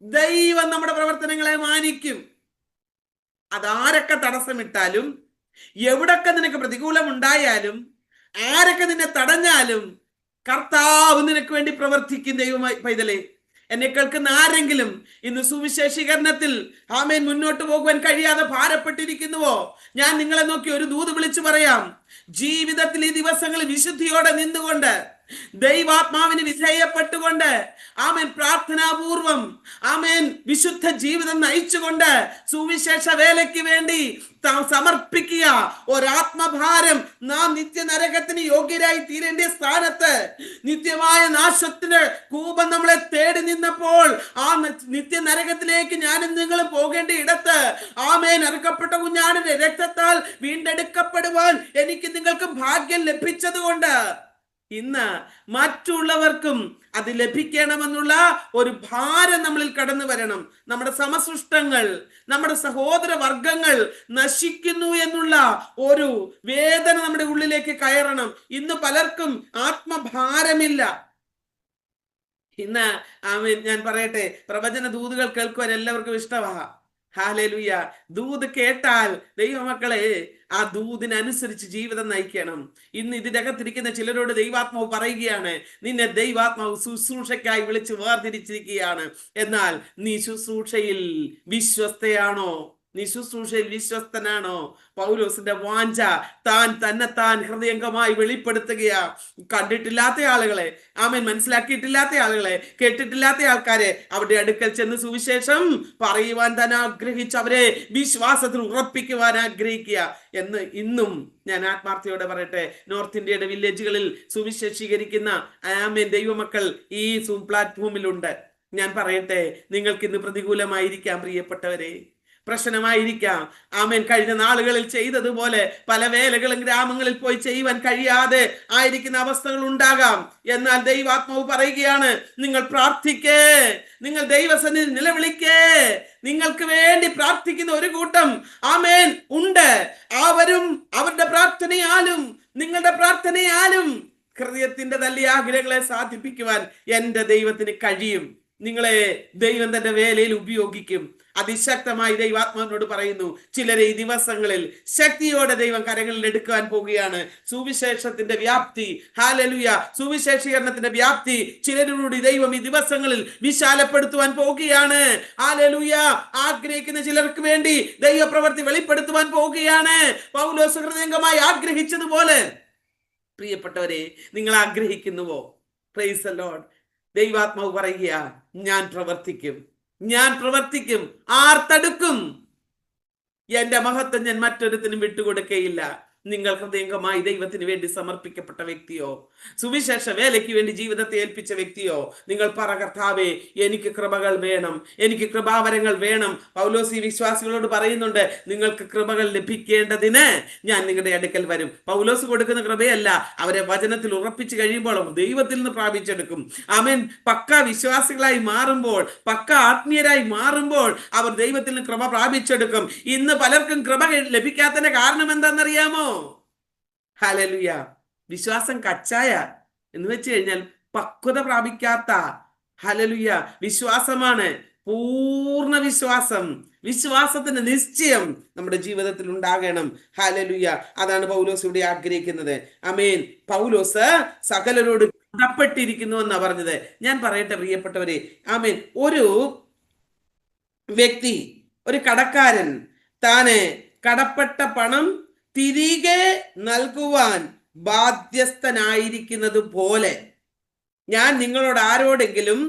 A: ദൈവം നമ്മുടെ പ്രവർത്തനങ്ങളെ മാനിക്കും. അതാരൊക്കെ തടസ്സമിട്ടാലും, എവിടൊക്കെ നിനക്ക് പ്രതികൂലം ഉണ്ടായാലും, ആരൊക്കെ നിന്നെ തടഞ്ഞാലും കർത്താവ് നിനക്ക് വേണ്ടി പ്രവർത്തിക്കും. ദൈവമായി പൈതലേ, എന്നെ കേൾക്കുന്ന ആരെങ്കിലും ഇന്ന് സുവിശേഷീകരണത്തിൽ ആമേൻ മുന്നോട്ട് പോകുവാൻ കഴിയാതെ ഭാരപ്പെട്ടിരിക്കുന്നുവോ, ഞാൻ നിങ്ങളെ നോക്കി ഒരു ദൂത് വിളിച്ചു പറയാം. ജീവിതത്തിൽ ഈ ദിവസങ്ങളിൽ വിശുദ്ധിയോടെ നിന്നുകൊണ്ട്, ദൈവാത്മാവിന് വിധേയപ്പെട്ടുകൊണ്ട്, ആമേൻ പ്രാർത്ഥനാപൂർവം, ആമേൻ വിശുദ്ധ ജീവിതം നയിച്ചുകൊണ്ട് സുവിശേഷ വേലയ്ക്ക് വേണ്ടി സമർപ്പിക്കുക. ഒരാത്മഭാരം. നാം നിത്യനരകത്തിന് യോഗ്യരായി തീരേണ്ട സ്ഥാനത്ത് നിത്യമായ നാശത്തിന് കൂപം നമ്മളെ തേടി നിന്നപ്പോൾ ആ നിത്യനരകത്തിലേക്ക് ഞാനും നിങ്ങൾ പോകേണ്ട ഇടത്ത് ആമേൻ അറുക്കപ്പെട്ട കുഞ്ഞാടിന്റെ രക്തത്താൽ വീണ്ടെടുക്കപ്പെടുവാൻ എനിക്ക് നിങ്ങൾക്ക് ഭാഗ്യം ലഭിച്ചത് കൊണ്ട് ഇന്ന് മറ്റുള്ളവർക്കും അത് ലഭിക്കണമെന്നുള്ള ഒരു ഭാരം നമ്മളിൽ കടന്നു വരണം. നമ്മുടെ സമസൃഷ്ടങ്ങൾ, നമ്മുടെ സഹോദര വർഗങ്ങൾ നശിക്കുന്നു എന്നുള്ള ഒരു വേദന നമ്മുടെ ഉള്ളിലേക്ക് കയറണം. ഇന്ന് പലർക്കും ആത്മഭാരമില്ല. ഇന്ന് ഞാൻ പറയട്ടെ, പ്രവചന ദൂതുകൾ കേൾക്കുവാൻ എല്ലാവർക്കും ഇഷ്ടമാണ്. ഹല്ലേലൂയ. ദൂത് കേട്ടാൽ ദൈവമക്കളെ ആ ദൂതിനനുസരിച്ച് ജീവിതം നയിക്കണം. ഇന്ന് ഇതിനകത്തിരിക്കുന്ന ചിലരോട് ദൈവാത്മാവ് പറയുകയാണ്, നിന്നെ ദൈവാത്മാവ് ശുശ്രൂഷയ്ക്കായി വിളിച്ച് വേർതിരിച്ചിരിക്കുകയാണ്. എന്നാൽ നീ ശുശ്രൂഷയിൽ വിശ്വസ്തയാണോ? നീ ശുശ്രൂഷയിൽ വിശ്വസ്തനാണോ? പൗലോസിന്റെ വാഞ്ച താൻ ഹൃദയംഗമായി വെളിപ്പെടുത്തുകയാ. കണ്ടിട്ടില്ലാത്ത ആളുകളെ, ആമേൻ, മനസ്സിലാക്കിയിട്ടില്ലാത്ത ആളുകളെ, കേട്ടിട്ടില്ലാത്ത ആൾക്കാരെ അവരുടെ അടുക്കൽ ചെന്ന് സുവിശേഷം പറയുവാൻ താൻ ആഗ്രഹിച്ച് അവരെ വിശ്വാസത്തിൽ ഉറപ്പിക്കുവാൻ ആഗ്രഹിക്കുക എന്ന് ഇന്നും ഞാൻ ആത്മാർത്ഥയോടെ പറയട്ടെ. നോർത്ത് ഇന്ത്യയുടെ വില്ലേജുകളിൽ സുവിശേഷീകരിക്കുന്ന ആമേൻ ദൈവമക്കൾ ഈ സൂം പ്ലാറ്റ്ഫോമിലുണ്ട്. ഞാൻ പറയട്ടെ, നിങ്ങൾക്ക് ഇന്ന് പ്രതികൂലമായിരിക്കാം പ്രിയപ്പെട്ടവരെ, പ്രശ്നമായിരിക്കാം. ആമേൻ. കഴിഞ്ഞ നാളുകളിൽ ചെയ്തതുപോലെ പല വേലകളും ഗ്രാമങ്ങളിൽ പോയി ചെയ്യുവാൻ കഴിയാതെ ആയിരിക്കുന്ന അവസ്ഥകൾ ഉണ്ടാകാം. എന്നാൽ ദൈവാത്മാവ് പറയുകയാണ്, നിങ്ങൾ പ്രാർത്ഥിക്കേ, നിങ്ങൾ ദൈവസന്നിധി നിലവിളിക്കേ. നിങ്ങൾക്ക് വേണ്ടി പ്രാർത്ഥിക്കുന്ന ഒരു കൂട്ടം ആമേൻ ഉണ്ട്. അവരും അവരുടെ പ്രാർത്ഥനയാലും നിങ്ങളുടെ പ്രാർത്ഥനയാലും ഹൃദയത്തിന്റെ തല്ലിയ ആഗ്രഹങ്ങളെ സാധിപ്പിക്കുവാൻ എന്റെ ദൈവത്തിന് കഴിയും. നിങ്ങളെ ദൈവം തന്റെ വേലയിൽ ഉപയോഗിക്കും. അതിശക്തമായി ദൈവാത്മാവിനോട് പറയുന്നു, ചിലരെ ഈ ദിവസങ്ങളിൽ ശക്തിയോടെ ദൈവം കരങ്ങളിൽ എടുക്കുവാൻ പോവുകയാണ്. സുവിശേഷത്തിന്റെ വ്യാപ്തി, ഹല്ലേലൂയ, സുവിശേഷീകരണത്തിന്റെ വ്യാപ്തി ചിലരോട് ദൈവം ഈ ദിവസങ്ങളിൽ വിശാലപ്പെടുത്തുവാൻ പോവുകയാണ്. ഹല്ലേലൂയ. ആഗ്രഹിക്കുന്ന ചിലർക്ക് വേണ്ടി ദൈവപ്രവൃത്തി വെളിപ്പെടുത്തുവാൻ പോവുകയാണ്. പൗലോസ് ഹൃദയംഗമായി ആഗ്രഹിച്ചതുപോലെ. പ്രിയപ്പെട്ടവരെ, നിങ്ങൾ ആഗ്രഹിക്കുന്നുവോ? Price the Lord. ദൈവാത്മാവ് പറയുക, ഞാൻ പ്രവർത്തിക്കും, ഞാൻ പ്രവർത്തിക്കും. ആർ തടുക്കും? എന്റെ മഹത്വം ഞാൻ മറ്റൊരുത്തിനും വിട്ടുകൊടുക്കയില്ല. നിങ്ങൾ ഹൃദയംഗമായി ദൈവത്തിന് വേണ്ടി സമർപ്പിക്കപ്പെട്ട വ്യക്തിയോ, സുവിശേഷ വേലയ്ക്ക് വേണ്ടി ജീവിതത്തെ ഏൽപ്പിച്ച വ്യക്തിയോ, നിങ്ങൾ പറ, കർത്താവേ എനിക്ക് കൃപകൾ വേണം, എനിക്ക് കൃപാവരങ്ങൾ വേണം. പൗലോസ് ഈ വിശ്വാസികളോട് പറയുന്നുണ്ട്, നിങ്ങൾക്ക് കൃപകൾ ലഭിക്കേണ്ടതിന് ഞാൻ നിങ്ങളുടെ അടുക്കൽ വരും. പൗലോസ് കൊടുക്കുന്ന കൃപയല്ല, അവരെ വചനത്തിൽ ഉറപ്പിച്ചു കഴിയുമ്പോൾ ദൈവത്തിൽ നിന്ന് പ്രാപിച്ചെടുക്കും. ആമേൻ. പക്ക വിശ്വാസികളായി മാറുമ്പോൾ, പക്ക ആത്മീയരായി മാറുമ്പോൾ അവർ ദൈവത്തിൽ നിന്ന് കൃപ പ്രാപിച്ചെടുക്കും. ഇന്ന് പലർക്കും കൃപ ലഭിക്കാത്തതിന്റെ കാരണം എന്താണെന്നറിയാമോ? ഹല്ലേലൂയ. വിശ്വാസം കച്ചായ എന്ന് വെച്ച് കഴിഞ്ഞാൽ പക്വത പ്രാപിക്കാത്ത, ഹല്ലേലൂയ, വിശ്വാസമാണ്. പൂർണ്ണ വിശ്വാസം, വിശ്വാസത്തിന്റെ നിശ്ചയം നമ്മുടെ ജീവിതത്തിൽ ഉണ്ടാകണം. ഹല്ലേലൂയ. അതാണ് പൗലോസ് ഇവിടെ ആഗ്രഹിക്കുന്നത്. ആമേൻ. പൗലോസ് സകലരോട് കടപ്പെട്ടിരിക്കുന്നു എന്നാ പറഞ്ഞത്. ഞാൻ പറയട്ടെ പ്രിയപ്പെട്ടവരെ, ആമേൻ, ഒരു വ്യക്തി, ഒരു കടക്കാരൻ താന് കടപ്പെട്ട പണം തിരികെ നൽകുവാൻ ബാധ്യസ്ഥനായിരിക്കുന്നത് പോലെ ഞാൻ നിങ്ങളോട് ആരോടെങ്കിലും,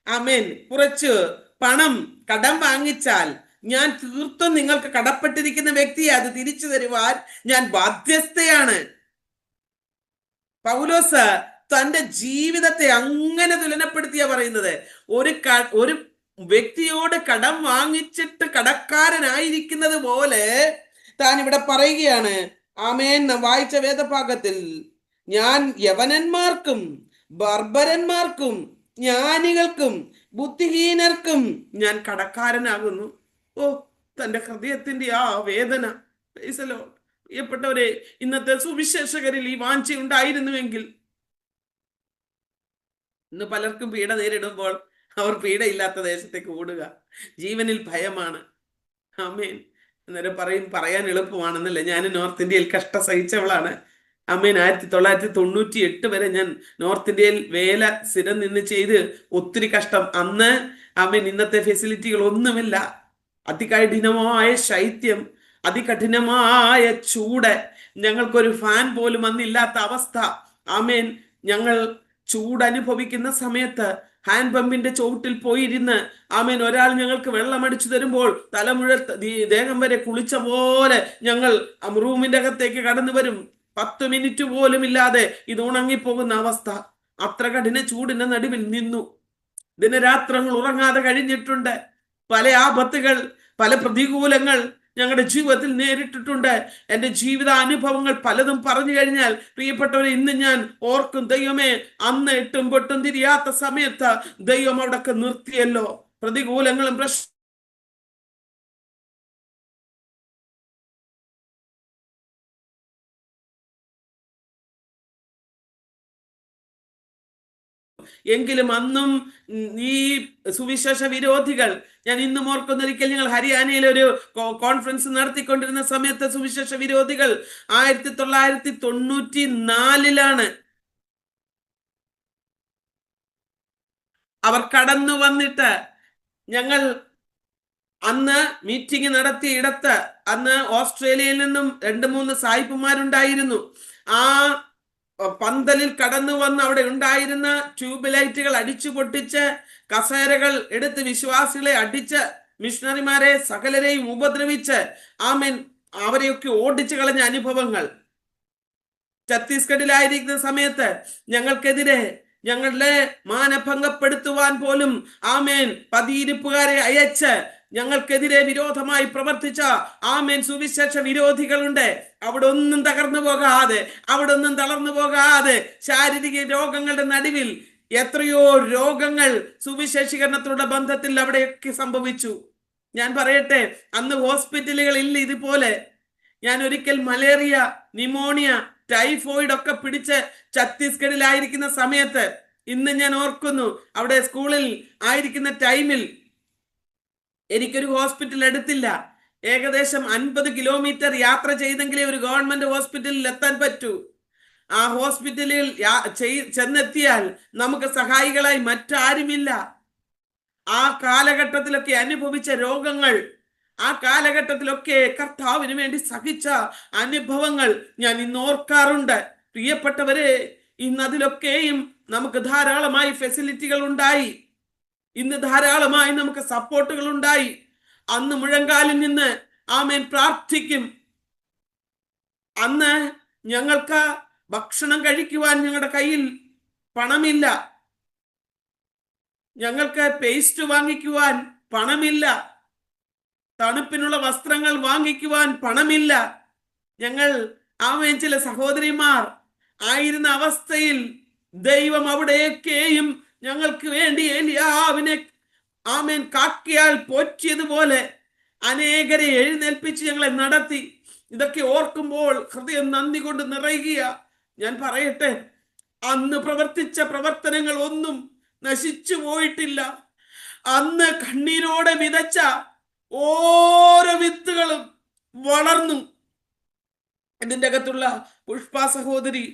A: ആമേൻ, കുറച്ച് പണം കടം വാങ്ങിച്ചാൽ ഞാൻ തീർത്തും നിങ്ങൾക്ക് കടപ്പെട്ടിരിക്കുന്ന വ്യക്തിയെ അത് തിരിച്ചു തരുവാൻ ഞാൻ ബാധ്യസ്ഥയാണ്. പൗലോസ് തന്റെ ജീവിതത്തെ അങ്ങനെ തുലനപ്പെടുത്തിയാ പറയുന്നത്. ഒരു വ്യക്തിയോട് കടം വാങ്ങിച്ചിട്ട് കടക്കാരനായിരിക്കുന്നത് പോലെ താൻ ഇവിടെ പറയുകയാണ്. ആമേൻ. വായിച്ച വേദഭാഗത്തിൽ, ഞാൻ യവനന്മാർക്കും ബർബരന്മാർക്കും ജ്ഞാനികൾക്കും ബുദ്ധിഹീനർക്കും ഞാൻ കടക്കാരനാകുന്നു. ഓ, തന്റെ ഹൃദയത്തിന്റെ ആ വേദന. പ്രിയപ്പെട്ടവരെ, ഇന്നത്തെ സുവിശേഷകരിൽ ഈ വാഞ്ച ഉണ്ടായിരുന്നുവെങ്കിൽ ഇന്ന് പലർക്കും പീഡ നേരിടുമ്പോൾ അവർ പീഡയില്ലാത്ത ദേശത്തേക്ക് ഓടുക. ജീവനിൽ ഭയമാണ്. ആമേൻ. അന്നേരം പറയാൻ എളുപ്പമാണെന്നല്ലേ. ഞാൻ നോർത്ത് ഇന്ത്യയിൽ കഷ്ട സഹിച്ചവളാണ്. ആമേൻ. 1998 വരെ ഞാൻ നോർത്ത് ഇന്ത്യയിൽ വേല സ്ഥിരം നിന്ന് ചെയ്ത് ഒത്തിരി കഷ്ടം. അന്ന് ആമേൻ ഇന്നത്തെ ഫെസിലിറ്റികൾ ഒന്നുമില്ല. അതികഠിനമായ ശൈത്യം, അതികഠിനമായ ചൂട്, ഞങ്ങൾക്കൊരു ഫാൻ പോലും അന്നില്ലാത്ത അവസ്ഥ. ആമേൻ. ഞങ്ങൾ ചൂട് അനുഭവിക്കുന്ന സമയത്ത് ഹാൻഡ് പമ്പിന്റെ ചുവട്ടിൽ പോയിരുന്ന്, ആമേൻ, ഒരാൾ ഞങ്ങൾക്ക് വെള്ളം അടിച്ചു തരുമ്പോൾ തലമുഴ ദേഹം വരെ കുളിച്ച പോലെ ഞങ്ങൾ റൂമിന്റെ അകത്തേക്ക് കടന്നു വരും. 10 മിനിറ്റ് പോലും ഇല്ലാതെ ഇത് ഉണങ്ങിപ്പോകുന്ന അവസ്ഥ. അത്ര കഠിന ചൂടിന്റെ നടുവിൽ നിന്നു. ദിനരാത്രങ്ങൾ ഉറങ്ങാതെ കഴിഞ്ഞിട്ടുണ്ട്. പല ആപത്തുകൾ, പല പ്രതികൂലങ്ങൾ ഞങ്ങളുടെ ജീവിതത്തിൽ നേരിട്ടിട്ടുണ്ട്. എൻ്റെ ജീവിത അനുഭവങ്ങൾ പലതും പറഞ്ഞു കഴിഞ്ഞാൽ പ്രിയപ്പെട്ടവരെ, ഇന്ന് ഞാൻ ഓർക്കും, ദൈവമേ, അന്ന് എട്ടും പൊട്ടും തിരിയാത്ത സമയത്ത് ദൈവം അവിടൊക്കെ നിർത്തിയല്ലോ. പ്രതികൂലങ്ങളും എങ്കിലും അന്നും ഈ സുവിശേഷ വിരോധികൾ, ഞാൻ ഇന്നും ഓർക്കുന്നൊരിക്കൽ ഞങ്ങൾ ഹരിയാനയിൽ ഒരു കോൺഫറൻസ് നടത്തിക്കൊണ്ടിരുന്ന സമയത്ത് സുവിശേഷ വിരോധികൾ 1994 അവർ കടന്നു വന്നിട്ട്, ഞങ്ങൾ അന്ന് മീറ്റിംഗ് നടത്തിയ ഇടത്ത് അന്ന് ഓസ്ട്രേലിയയിൽ നിന്നും 2-3 സായിപ്പുമാരുണ്ടായിരുന്നു. ആ പന്തലിൽ കടന്നു വന്ന് അവിടെ ഉണ്ടായിരുന്ന ട്യൂബ് ലൈറ്റുകൾ അടിച്ചു പൊട്ടിച്ച്, കസേരകൾ എടുത്ത് വിശ്വാസികളെ അടിച്ച്, മിഷണറിമാരെ സകലരെയും ഉപദ്രവിച്ച്, ആമേൻ, അവരെയൊക്കെ ഓടിച്ചു കളഞ്ഞ അനുഭവങ്ങൾ. ഛത്തീസ്ഗഡിലായിരിക്കുന്ന സമയത്ത് ഞങ്ങൾക്കെതിരെ, ഞങ്ങളുടെ മാനഭംഗപ്പെടുത്തുവാൻ പോലും, ആമേൻ, പതിയിരിപ്പുകാരെ അയച്ച് ഞങ്ങൾക്കെതിരെ വിരോധമായി പ്രവർത്തിച്ച, ആമേൻ, സുവിശേഷ വിരോധികളുണ്ട്. അവിടെ ഒന്നും തകർന്നു പോകാതെ, അവിടെ ഒന്നും തളർന്നു പോകാതെ, ശാരീരിക രോഗങ്ങളുടെ നടുവിൽ എത്രയോ രോഗങ്ങൾ സുവിശേഷീകരണത്തോടെ ബന്ധത്തിൽ അവിടെയൊക്കെ സംഭവിച്ചു. ഞാൻ പറയട്ടെ, അന്ന് ഹോസ്പിറ്റലുകൾ ഇല്ല ഇതുപോലെ. ഞാൻ ഒരിക്കൽ മലേറിയ, ന്യൂമോണിയ, ടൈഫോയിഡ് ഒക്കെ പിടിച്ച് ഛത്തീസ്ഗഡിലായിരിക്കുന്ന സമയത്ത്, ഇന്ന് ഞാൻ ഓർക്കുന്നു, അവിടെ സ്കൂളിൽ ആയിരിക്കുന്ന ടൈമിൽ എനിക്കൊരു ഹോസ്പിറ്റൽ എടുത്തില്ല. ഏകദേശം 50 കിലോമീറ്റർ യാത്ര ചെയ്തെങ്കിലേ ഒരു ഗവൺമെന്റ് ഹോസ്പിറ്റലിൽ എത്താൻ പറ്റൂ. ആ ഹോസ്പിറ്റലിൽ ചെന്നെത്തിയാൽ നമുക്ക് സഹായികളായി മറ്റാരുമില്ല. ആ കാലഘട്ടത്തിലൊക്കെ അനുഭവിച്ച രോഗങ്ങൾ, ആ കാലഘട്ടത്തിലൊക്കെ കർത്താവിന് വേണ്ടി സഹിച്ച അനുഭവങ്ങൾ ഞാൻ ഇന്ന് ഓർക്കാറുണ്ട്. പ്രിയപ്പെട്ടവരെ, ഇന്ന് അതിലൊക്കെയും നമുക്ക് ധാരാളമായി ഫെസിലിറ്റികൾ ഉണ്ടായി. ഇന്ന് ധാരാളമായി നമുക്ക് സപ്പോർട്ടുകൾ ഉണ്ടായി. അന്ന് മുഴങ്കാലിൽ നിന്ന്, ആമേൻ, പ്രാർത്ഥിക്കും. അന്ന് ഞങ്ങൾക്ക് ഭക്ഷണം കഴിക്കുവാൻ ഞങ്ങളുടെ കയ്യിൽ പണമില്ല, ഞങ്ങൾക്ക് പേസ്റ്റ് വാങ്ങിക്കുവാൻ പണമില്ല, തണുപ്പിനുള്ള വസ്ത്രങ്ങൾ വാങ്ങിക്കുവാൻ പണമില്ല. ഞങ്ങൾ ചില സഹോദരിമാർ ആയിരുന്ന അവസ്ഥയിൽ ദൈവം അവിടെയൊക്കെയും ഞങ്ങൾക്ക് വേണ്ടി ഏലിയാവിനെ കാക്കിയാൽ പോറ്റിയതുപോലെ അനേകരെ എഴുന്നേൽപ്പിച്ച് ഞങ്ങളെ നടത്തി. ഇതൊക്കെ ഓർക്കുമ്പോൾ ഹൃദയം നന്ദി കൊണ്ട് നിറയുക. ഞാൻ പറയട്ടെ, അന്ന് പ്രവർത്തിച്ച പ്രവർത്തനങ്ങൾ ഒന്നും നശിച്ചു പോയിട്ടില്ല. അന്ന് കണ്ണീരോടെ വിതച്ച ഓരോ വിത്തുകളും വളർന്നു. ഇതിൻ്റെ അകത്തുള്ള പുഷ്പ സഹോദരി,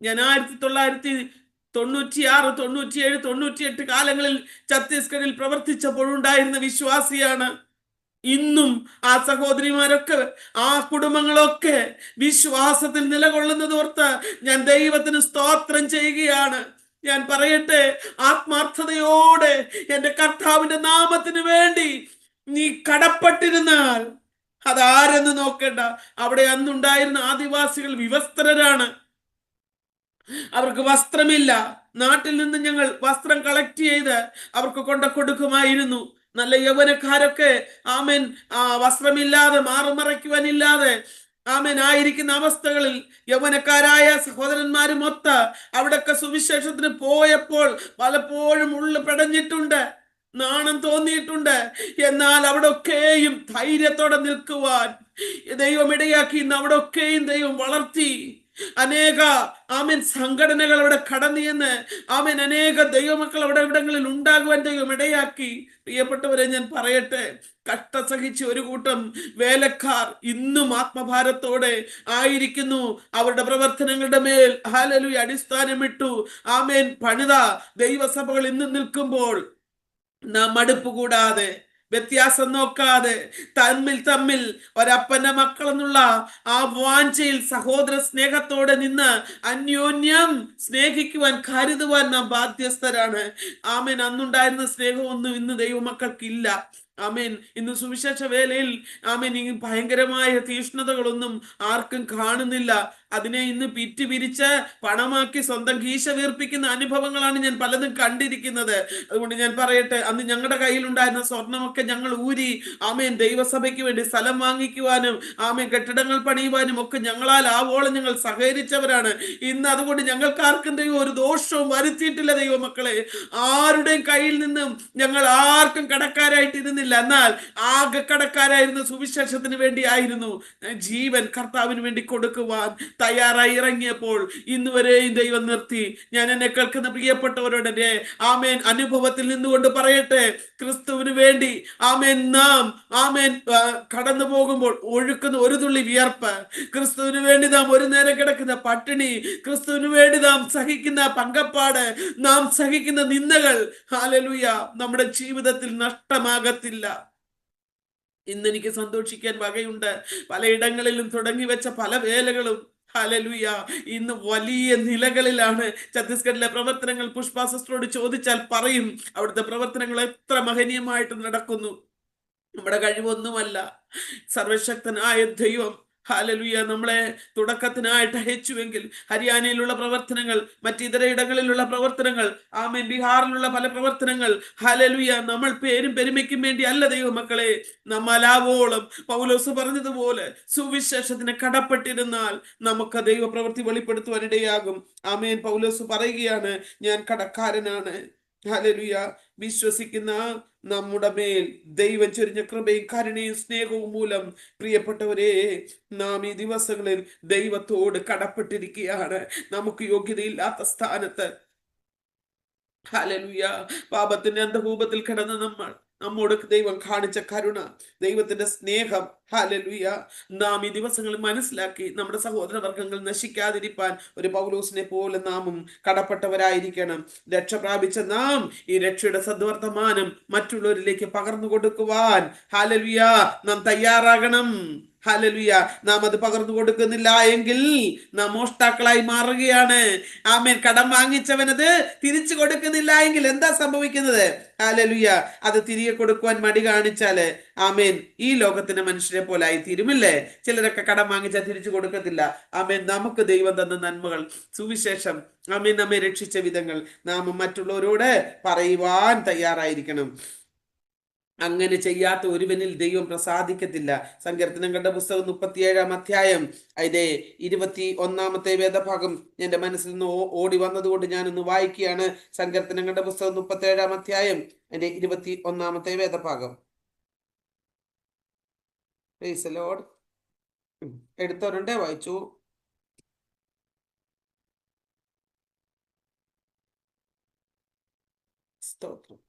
A: ഞാൻ 1996, 97, 98 കാലങ്ങളിൽ ഛത്തീസ്ഗഡിൽ പ്രവർത്തിച്ചപ്പോഴുണ്ടായിരുന്ന വിശ്വാസിയാണ്. ഇന്നും ആ സഹോദരിമാരൊക്കെ, ആ കുടുംബങ്ങളൊക്കെ വിശ്വാസത്തിൽ നിലകൊള്ളുന്നത് ഓർത്ത് ഞാൻ ദൈവത്തിന് സ്തോത്രം ചെയ്യുകയാണ്. ഞാൻ പറയട്ടെ, ആത്മാർത്ഥതയോടെ എൻ്റെ കർത്താവിന്റെ നാമത്തിന് വേണ്ടി നീ കടപ്പെട്ടിരുന്നാൽ അതാരെന്ന് നോക്കേണ്ട. അവിടെ അന്നുണ്ടായിരുന്ന ആദിവാസികൾ വിവസ്ത്രരാണ്, അവർക്ക് വസ്ത്രമില്ല. നാട്ടിൽ നിന്ന് ഞങ്ങൾ വസ്ത്രം കളക്ട് ചെയ്ത് അവർക്ക് കൊടുക്കുമായിരുന്നു. നല്ല യൗവനക്കാരൊക്കെ വസ്ത്രമില്ലാതെ മാറുമറയ്ക്കുവാനില്ലാതെ ആയിരിക്കുന്ന അവസ്ഥകളിൽ യൗവനക്കാരായ സഹോദരന്മാരുമൊത്ത് അവിടൊക്കെ സുവിശേഷത്തിന് പോയപ്പോൾ പലപ്പോഴും ഉള്ളു പെടഞ്ഞിട്ടുണ്ട്, നാണം തോന്നിയിട്ടുണ്ട്. എന്നാൽ അവിടൊക്കെയും ധൈര്യത്തോടെ നിൽക്കുവാൻ ദൈവം ഇടയാക്കി. ഇന്ന് അവിടൊക്കെയും ദൈവം വളർത്തി. അനേക സംഘടനകൾ അവിടെ കടന്നു ചെന്ന് അനേക ദൈവമക്കൾ അവിടെ ഇവിടങ്ങളിൽ ഉണ്ടാകുവാൻ ദൈവം ഇടയാക്കി. പ്രിയപ്പെട്ടവരെ, ഞാൻ പറയട്ടെ, കഷ്ടസഹിച്ച് ഒരു കൂട്ടം വേലക്കാർ ഇന്നും ആത്മഭാരത്തോടെ ആയിരിക്കുന്നു. അവരുടെ പ്രവർത്തനങ്ങളുടെ മേൽ ഹല്ലേലൂയ അടിസ്ഥാനമിട്ടു പണിത ദൈവസഭകൾ ഇന്ന് നിൽക്കുമ്പോൾ നാം മടുപ്പ് കൂടാതെ, വ്യത്യാസം നോക്കാതെ, തമ്മിൽ ഒരപ്പന്റെ മക്കൾ എന്നുള്ള ആ വാഞ്ചയിൽ സഹോദര സ്നേഹത്തോടെ നിന്ന് അന്യോന്യം സ്നേഹിക്കുവാൻ, കരുതുവാൻ നാം ബാധ്യസ്ഥരാണ്. അന്നുണ്ടായിരുന്ന സ്നേഹമൊന്നും ഇന്ന് ദൈവമക്കൾക്കില്ല. ഇന്ന് സുവിശേഷ വേലയിൽ ഈ ഭയങ്കരമായ തീഷ്ണതകളൊന്നും ആർക്കും കാണുന്നില്ല. അതിനെ ഇന്ന് പിരിച്ച് പണമാക്കി സ്വന്തം കീശ വീർപ്പിക്കുന്ന അനുഭവങ്ങളാണ് ഞാൻ പലതും കണ്ടിരിക്കുന്നത്. അതുകൊണ്ട് ഞാൻ പറയട്ടെ, അന്ന് ഞങ്ങളുടെ കയ്യിലുണ്ടായിരുന്ന സ്വർണമൊക്കെ ഞങ്ങൾ ഊരി ദൈവസഭയ്ക്ക് വേണ്ടി സ്ഥലം വാങ്ങിക്കുവാനും കെട്ടിടങ്ങൾ പണിയുവാനും ഒക്കെ ഞങ്ങളാൽ ആവോളം ഞങ്ങൾ സഹകരിച്ചവരാണ്. ഇന്ന് അതുകൊണ്ട് ഞങ്ങൾക്ക് ആർക്കും ദൈവം ഒരു ദോഷവും വരുത്തിയിട്ടില്ല. ദൈവമക്കളെ, ആരുടെയും കയ്യിൽ നിന്നും ഞങ്ങൾ ആർക്കും കടക്കാരായിട്ടിരുന്നില്ല. എന്നാൽ ആകെ കടക്കാരായിരുന്നു സുവിശേഷത്തിന് വേണ്ടിയായിരുന്നു. ജീവൻ കർത്താവിന് വേണ്ടി കൊടുക്കുവാൻ തയ്യാറായി ഇറങ്ങിയപ്പോൾ ഇന്ന് വരെയും ദൈവം നിർത്തി. ഞാൻ എന്നെ കേൾക്കുന്ന പ്രിയപ്പെട്ടവരോട് അനുഭവത്തിൽ നിന്നുകൊണ്ട് പറയട്ടെ, ക്രിസ്തുവിന് വേണ്ടി നാം കടന്നു പോകുമ്പോൾ ഒഴുക്കുന്ന ഒരു തുള്ളി വിയർപ്പ്, ക്രിസ്തുവിന് വേണ്ടി നാം ഒരു നേരം കിടക്കുന്ന പട്ടിണി, ക്രിസ്തുവിന് വേണ്ടി നാം സഹിക്കുന്ന പങ്കപ്പാട്, നാം സഹിക്കുന്ന നിന്ദകൾ, ഹല്ലേലൂയ, നമ്മുടെ ജീവിതത്തിൽ നഷ്ടമാകത്തില്ല. ഇന്ന് എനിക്ക് സന്തോഷിക്കാൻ വകയുണ്ട്. പലയിടങ്ങളിലും തുടങ്ങി വെച്ച പല വേലകളും ഹല്ലേലൂയ ഇന്ന് വലിയ നിലകളിലാണ്. ഛത്തീസ്ഗഡിലെ പ്രവർത്തനങ്ങൾ പുഷ്പ സിസ്റ്ററോട് ചോദിച്ചാൽ പറയും, അവിടുത്തെ പ്രവർത്തനങ്ങൾ എത്ര മഹനീയമായിട്ട് നടക്കുന്നു. നമ്മുടെ കഴിവൊന്നുമല്ല, സർവശക്തനായ ദൈവം ഹല്ലേലൂയ നമ്മളെ തുടക്കത്തിനായിട്ട് അയച്ചുവെങ്കിൽ ഹരിയാനയിലുള്ള പ്രവർത്തനങ്ങൾ, മറ്റിതര ഇടങ്ങളിലുള്ള പ്രവർത്തനങ്ങൾ, ബീഹാറിലുള്ള പല പ്രവർത്തനങ്ങൾ, ഹല്ലേലൂയ നമ്മൾ പേരും പെരുമയ്ക്കും വേണ്ടി അല്ല ദൈവമക്കളെ. നമ്മലാവോളം പൗലോസ് പറഞ്ഞതുപോലെ സുവിശേഷത്തിന് കടപ്പെട്ടിരുന്നാൽ നമുക്ക് ദൈവപ്രവൃത്തി വെളിപ്പെടുത്തുവാനിടയാകും. പൗലോസ് പറയുകയാണ്, ഞാൻ കടക്കാരനാണ്. ഹല്ലേലൂയ വിശ്വസിക്കുന്ന നമ്മുടെ മേൽ ദൈവം ചൊരിഞ്ഞ കൃപയും കരുണയും സ്നേഹവും മൂലം പ്രിയപ്പെട്ടവരെ, നാം ഈ ദിവസങ്ങളിൽ ദൈവത്തോട് കടപ്പെട്ടിരിക്കുകയാണ്. നമുക്ക് യോഗ്യതയില്ലാത്ത സ്ഥാനത്ത് ഹല്ലേലൂയ പാപത്തിന്റെ അന്ധകൂപത്തിൽ കിടന്ന നമ്മോട് ദൈവം കാണിച്ച കരുണ, ദൈവത്തിന്റെ സ്നേഹം, ഹല്ലേലൂയ നാം ഈ ദിവസങ്ങളിൽ മനസ്സിലാക്കി നമ്മുടെ സഹോദരവർഗങ്ങൾ നശിക്കാതിരിപ്പാൻ ഒരു പൗലോസിനെ പോലെ നാമും കടപ്പെട്ടവരായിരിക്കണം. രക്ഷ പ്രാപിച്ച നാം ഈ രക്ഷയുടെ സദ്വർത്തമാനം മറ്റുള്ളവരിലേക്ക് പകർന്നു കൊടുക്കുവാൻ ഹല്ലേലൂയ നാം തയ്യാറാകണം. ഹല്ലേലൂയ. നാം അത് പകർന്നു കൊടുക്കുന്നില്ല എങ്കിൽ നാം മോഷ്ടാക്കളായി മാറുകയാണ്. ആമേൻ. കടം വാങ്ങിച്ചവനത് തിരിച്ചു കൊടുക്കുന്നില്ല എങ്കിൽ എന്താ സംഭവിക്കുന്നത്? ഹല്ലേലൂയ. അത് തിരികെ കൊടുക്കുവാൻ മടി കാണിച്ചാല് ആമേൻ ഈ ലോകത്തിന്റെ മനുഷ്യരെ പോലായി തീരുമില്ലേ? ചിലരൊക്കെ കടം വാങ്ങിച്ചാൽ തിരിച്ചു കൊടുക്കത്തില്ല. ആമേൻ. നമുക്ക് ദൈവം തന്ന നന്മകൾ, സുവിശേഷം, ആമേൻ, നമ്മെ രക്ഷിച്ച വിധങ്ങൾ നാം മറ്റുള്ളവരോട് പറയുവാൻ തയ്യാറായിരിക്കണം. അങ്ങനെ ചെയ്യാത്ത ഒരുവനിൽ ദൈവം പ്രസാദിക്കത്തില്ല. സങ്കീർത്തനങ്ങളുടെ പുസ്തകം 37-ാം അധ്യായം അതിന്റെ 21-ാമത്തെ വേദഭാഗം എന്റെ മനസ്സിൽ നിന്ന് ഓടി വന്നതുകൊണ്ട് ഞാനൊന്ന് വായിക്കുകയാണ്. സങ്കീർത്തനങ്ങളുടെ പുസ്തകം 37-ാം അധ്യായം അതിന്റെ 21-ാമത്തെ വേദഭാഗം. Price the Lord. എടുത്തവരുണ്ടേ വായിച്ചു. സ്തോത്രം.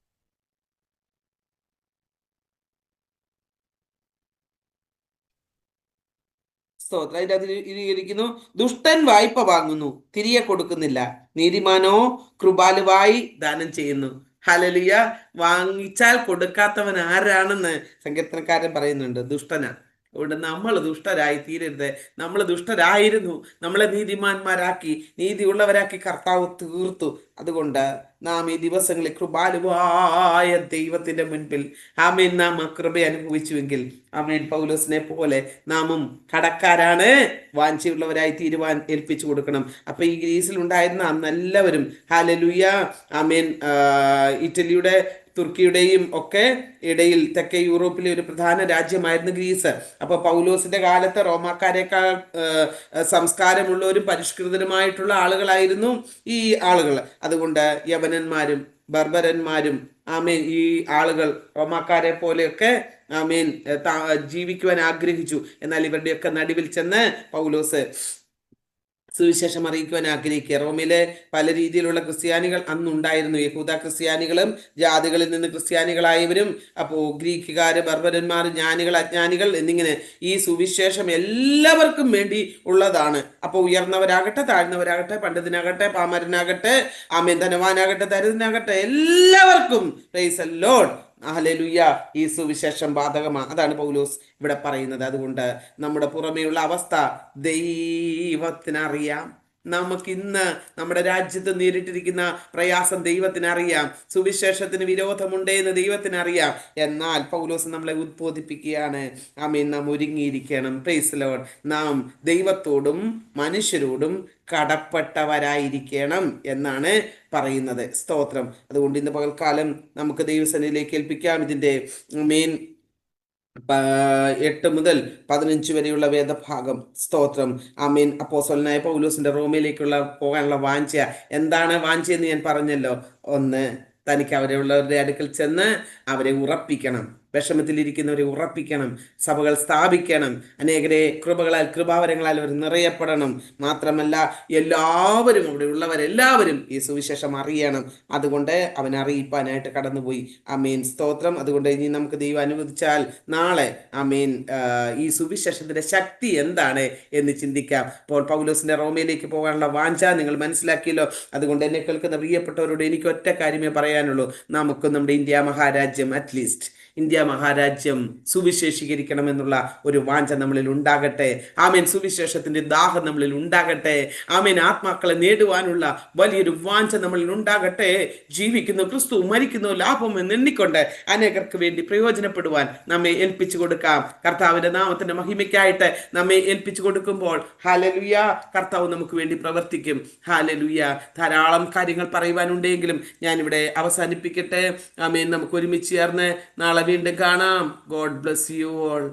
A: സ്തോത്രം. അതിന്റെ അതിൽ ഇരിക്കുന്നു, ദുഷ്ടൻ വായ്പ വാങ്ങുന്നു, തിരികെ കൊടുക്കുന്നില്ല, നീതിമാനോ കൃപാലുവായി ദാനം ചെയ്യുന്നു. ഹല്ലേലൂയ. വാങ്ങിച്ചാൽ കൊടുക്കാത്തവൻ ആരാണെന്ന് സങ്കീർത്തനക്കാരൻ പറയുന്നുണ്ട്. ദുഷ്ടനാ. അതുകൊണ്ട് നമ്മൾ ദുഷ്ടരായി തീരരുത്. നമ്മൾ ദുഷ്ടരായിരുന്നു, നമ്മളെ നീതിമാന്മാരാക്കി, നീതിയുള്ളവരാക്കി കർത്താവ് തീർത്തു. അതുകൊണ്ട് നാം ഈ ദിവസങ്ങളിൽ കൃപാലുവായ ദൈവത്തിന്റെ മുൻപിൽ ആമേൻ നാം ആ കൃപ അനുഭവിച്ചുവെങ്കിൽ ആമേൻ പൗലോസിനെ പോലെ നാമും കടക്കാരാണ്, വാഞ്ചയുള്ളവരായി തീരുവാൻ ഏൽപ്പിച്ചു കൊടുക്കണം. അപ്പൊ ഈ ഗ്രീസിൽ ഉണ്ടായിരുന്ന അന്നെല്ലാവരും ഹല്ലേലൂയ ആമേൻ ഇറ്റലിയുടെ തുർക്കിയുടെയും ഒക്കെ ഇടയിൽ തെക്കേ യൂറോപ്പിലെ ഒരു പ്രധാന രാജ്യമായിരുന്നു ഗ്രീസ്. അപ്പൊ പൗലോസിന്റെ കാലത്ത് റോമാക്കാരെക്കാൾ സംസ്കാരമുള്ളവരും പരിഷ്കൃതരുമായിട്ടുള്ള ആളുകളായിരുന്നു ഈ ആളുകൾ. അതുകൊണ്ട് യവനന്മാരും ബർബരന്മാരും ആമേൻ ഈ ആളുകൾ റോമാക്കാരെ പോലെയൊക്കെ ആമേൻ ജീവിക്കുവാൻ ആഗ്രഹിച്ചു. എന്നാൽ ഇവരുടെയൊക്കെ നടുവിൽ ചെന്ന് പൗലോസ് സുവിശേഷം അറിയിക്കുവാൻ ആഗ്രഹിക്കുക. റോമിലെ പല രീതിയിലുള്ള ക്രിസ്ത്യാനികൾ അന്നുണ്ടായിരുന്നു. യഹൂദ ക്രിസ്ത്യാനികളും ജാതികളിൽ നിന്ന് ക്രിസ്ത്യാനികളായവരും, അപ്പോൾ ഗ്രീക്കുകാര്, ബർബരന്മാർ, ജ്ഞാനികൾ, അജ്ഞാനികൾ എന്നിങ്ങനെ ഈ സുവിശേഷം എല്ലാവർക്കും വേണ്ടി ഉള്ളതാണ്. അപ്പോൾ ഉയർന്നവരാകട്ടെ, താഴ്ന്നവരാകട്ടെ, പണ്ഡിതനാകട്ടെ, പാമരനാകട്ടെ, ആമേൻ, ധനവാനാകട്ടെ, ദരിദ്രനാകട്ടെ, എല്ലാവർക്കും പ്രൈസ് ദി ലോർഡ് ഹല്ലേലൂയ ഈ സുവിശേഷം ബാധകമാണ്. അതാണ് പൗലോസ് ഇവിടെ പറയുന്നത്. അതുകൊണ്ട് നമ്മുടെ പുറമേയുള്ള അവസ്ഥ ദൈവത്തിനറിയാം. നമുക്ക് ഇന്ന് നമ്മുടെ രാജ്യത്ത് നേരിട്ടിരിക്കുന്ന പ്രയാസം ദൈവത്തിനറിയാം. സുവിശേഷത്തിന് വിരോധമുണ്ട് എന്ന് ദൈവത്തിനറിയാം. എന്നാൽ പൗലോസ് നമ്മളെ ഉദ്ബോധിപ്പിക്കുകയാണ്. ആമേൻ. നാം ഒരുങ്ങിയിരിക്കണം. Price the Lord. നാം ദൈവത്തോടും മനുഷ്യരോടും കടപ്പെട്ടവരായിരിക്കണം എന്നാണ് പറയുന്നത്. സ്തോത്രം. അതുകൊണ്ട് ഇന്ന് പകൽക്കാലം നമുക്ക് ദൈവസന്നിധിയിലേക്ക് ഏൽപ്പിക്കാം. ഇതിന്റെ മെയിൻ 8 മുതൽ 15 വരെയുള്ള വേദഭാഗം. സ്തോത്രം. ആമേൻ. അപ്പോസ്തലനായ പൗലോസിന്റെ റോമിലേക്കുള്ള പോകാനുള്ള വാഞ്ച. എന്താണ് വാഞ്ച എന്ന് ഞാൻ പറഞ്ഞല്ലോ. ഒന്ന്, തനിക്ക് അവരുള്ളവരുടെ അടുക്കൽ ചെന്ന് അവരെ ഉറപ്പിക്കണം. വിഷമത്തിലിരിക്കുന്നവരെ ഉറപ്പിക്കണം. സഭകൾ സ്ഥാപിക്കണം. അനേകരെ കൃപകളാൽ, കൃപാവരങ്ങളാൽ അവർ നിറയപ്പെടണം. മാത്രമല്ല എല്ലാവരും, അവിടെ ഉള്ളവരെല്ലാവരും ഈ സുവിശേഷം അറിയണം. അതുകൊണ്ട് അവൻ അറിയിപ്പാനായിട്ട് കടന്നുപോയി. ആമേൻ. സ്തോത്രം. അതുകൊണ്ട് ഇനി നമുക്ക് ദൈവം അനുവദിച്ചാൽ നാളെ ആമേൻ ഈ സുവിശേഷത്തിന്റെ ശക്തി എന്താണ് എന്ന് ചിന്തിക്കാം. അപ്പോൾ പൗലോസിന്റെ റോമയിലേക്ക് പോകാനുള്ള വാഞ്ച നിങ്ങൾ മനസ്സിലാക്കിയല്ലോ. അതുകൊണ്ട് എന്നെ കേൾക്കുന്ന പ്രിയപ്പെട്ടവരോട് എനിക്ക് ഒറ്റ കാര്യമേ പറയാനുള്ളൂ. നമുക്ക് നമ്മുടെ ഇന്ത്യ മഹാരാജ്യം, അറ്റ്ലീസ്റ്റ് ഇന്ത്യ മഹാരാജ്യം സുവിശേഷീകരിക്കണമെന്നുള്ള ഒരു വാഞ്ച നമ്മളിൽ ഉണ്ടാകട്ടെ. ആമേൻ. സുവിശേഷത്തിന്റെ ദാഹം നമ്മളിൽ ഉണ്ടാകട്ടെ. ആമേൻ. ആത്മാക്കളെ നേടുവാനുള്ള വലിയൊരു വാഞ്ച നമ്മളിൽ ഉണ്ടാകട്ടെ. ജീവിക്കുന്നു ക്രിസ്തു, മരിക്കുന്നു ലാഭം എന്ന് എണ്ണിക്കൊണ്ട് അനേകർക്ക് വേണ്ടി പ്രയോജനപ്പെടുവാൻ നമ്മെ ഏൽപ്പിച്ചു കൊടുക്കാം. കർത്താവിന്റെ നാമത്തിന്റെ മഹിമയ്ക്കായിട്ട് നമ്മെ ഏൽപ്പിച്ചു കൊടുക്കുമ്പോൾ ഹല്ലേലൂയ കർത്താവ് നമുക്ക് വേണ്ടി പ്രവർത്തിക്കും. ഹല്ലേലൂയ. ധാരാളം കാര്യങ്ങൾ പറയുവാനുണ്ടെങ്കിലും ഞാനിവിടെ അവസാനിപ്പിക്കട്ടെ. ആമേൻ. നമുക്ക് ഒരുമിച്ച് ചേർന്ന് നാളെ വീണ്ടും കാണാം. God bless you all.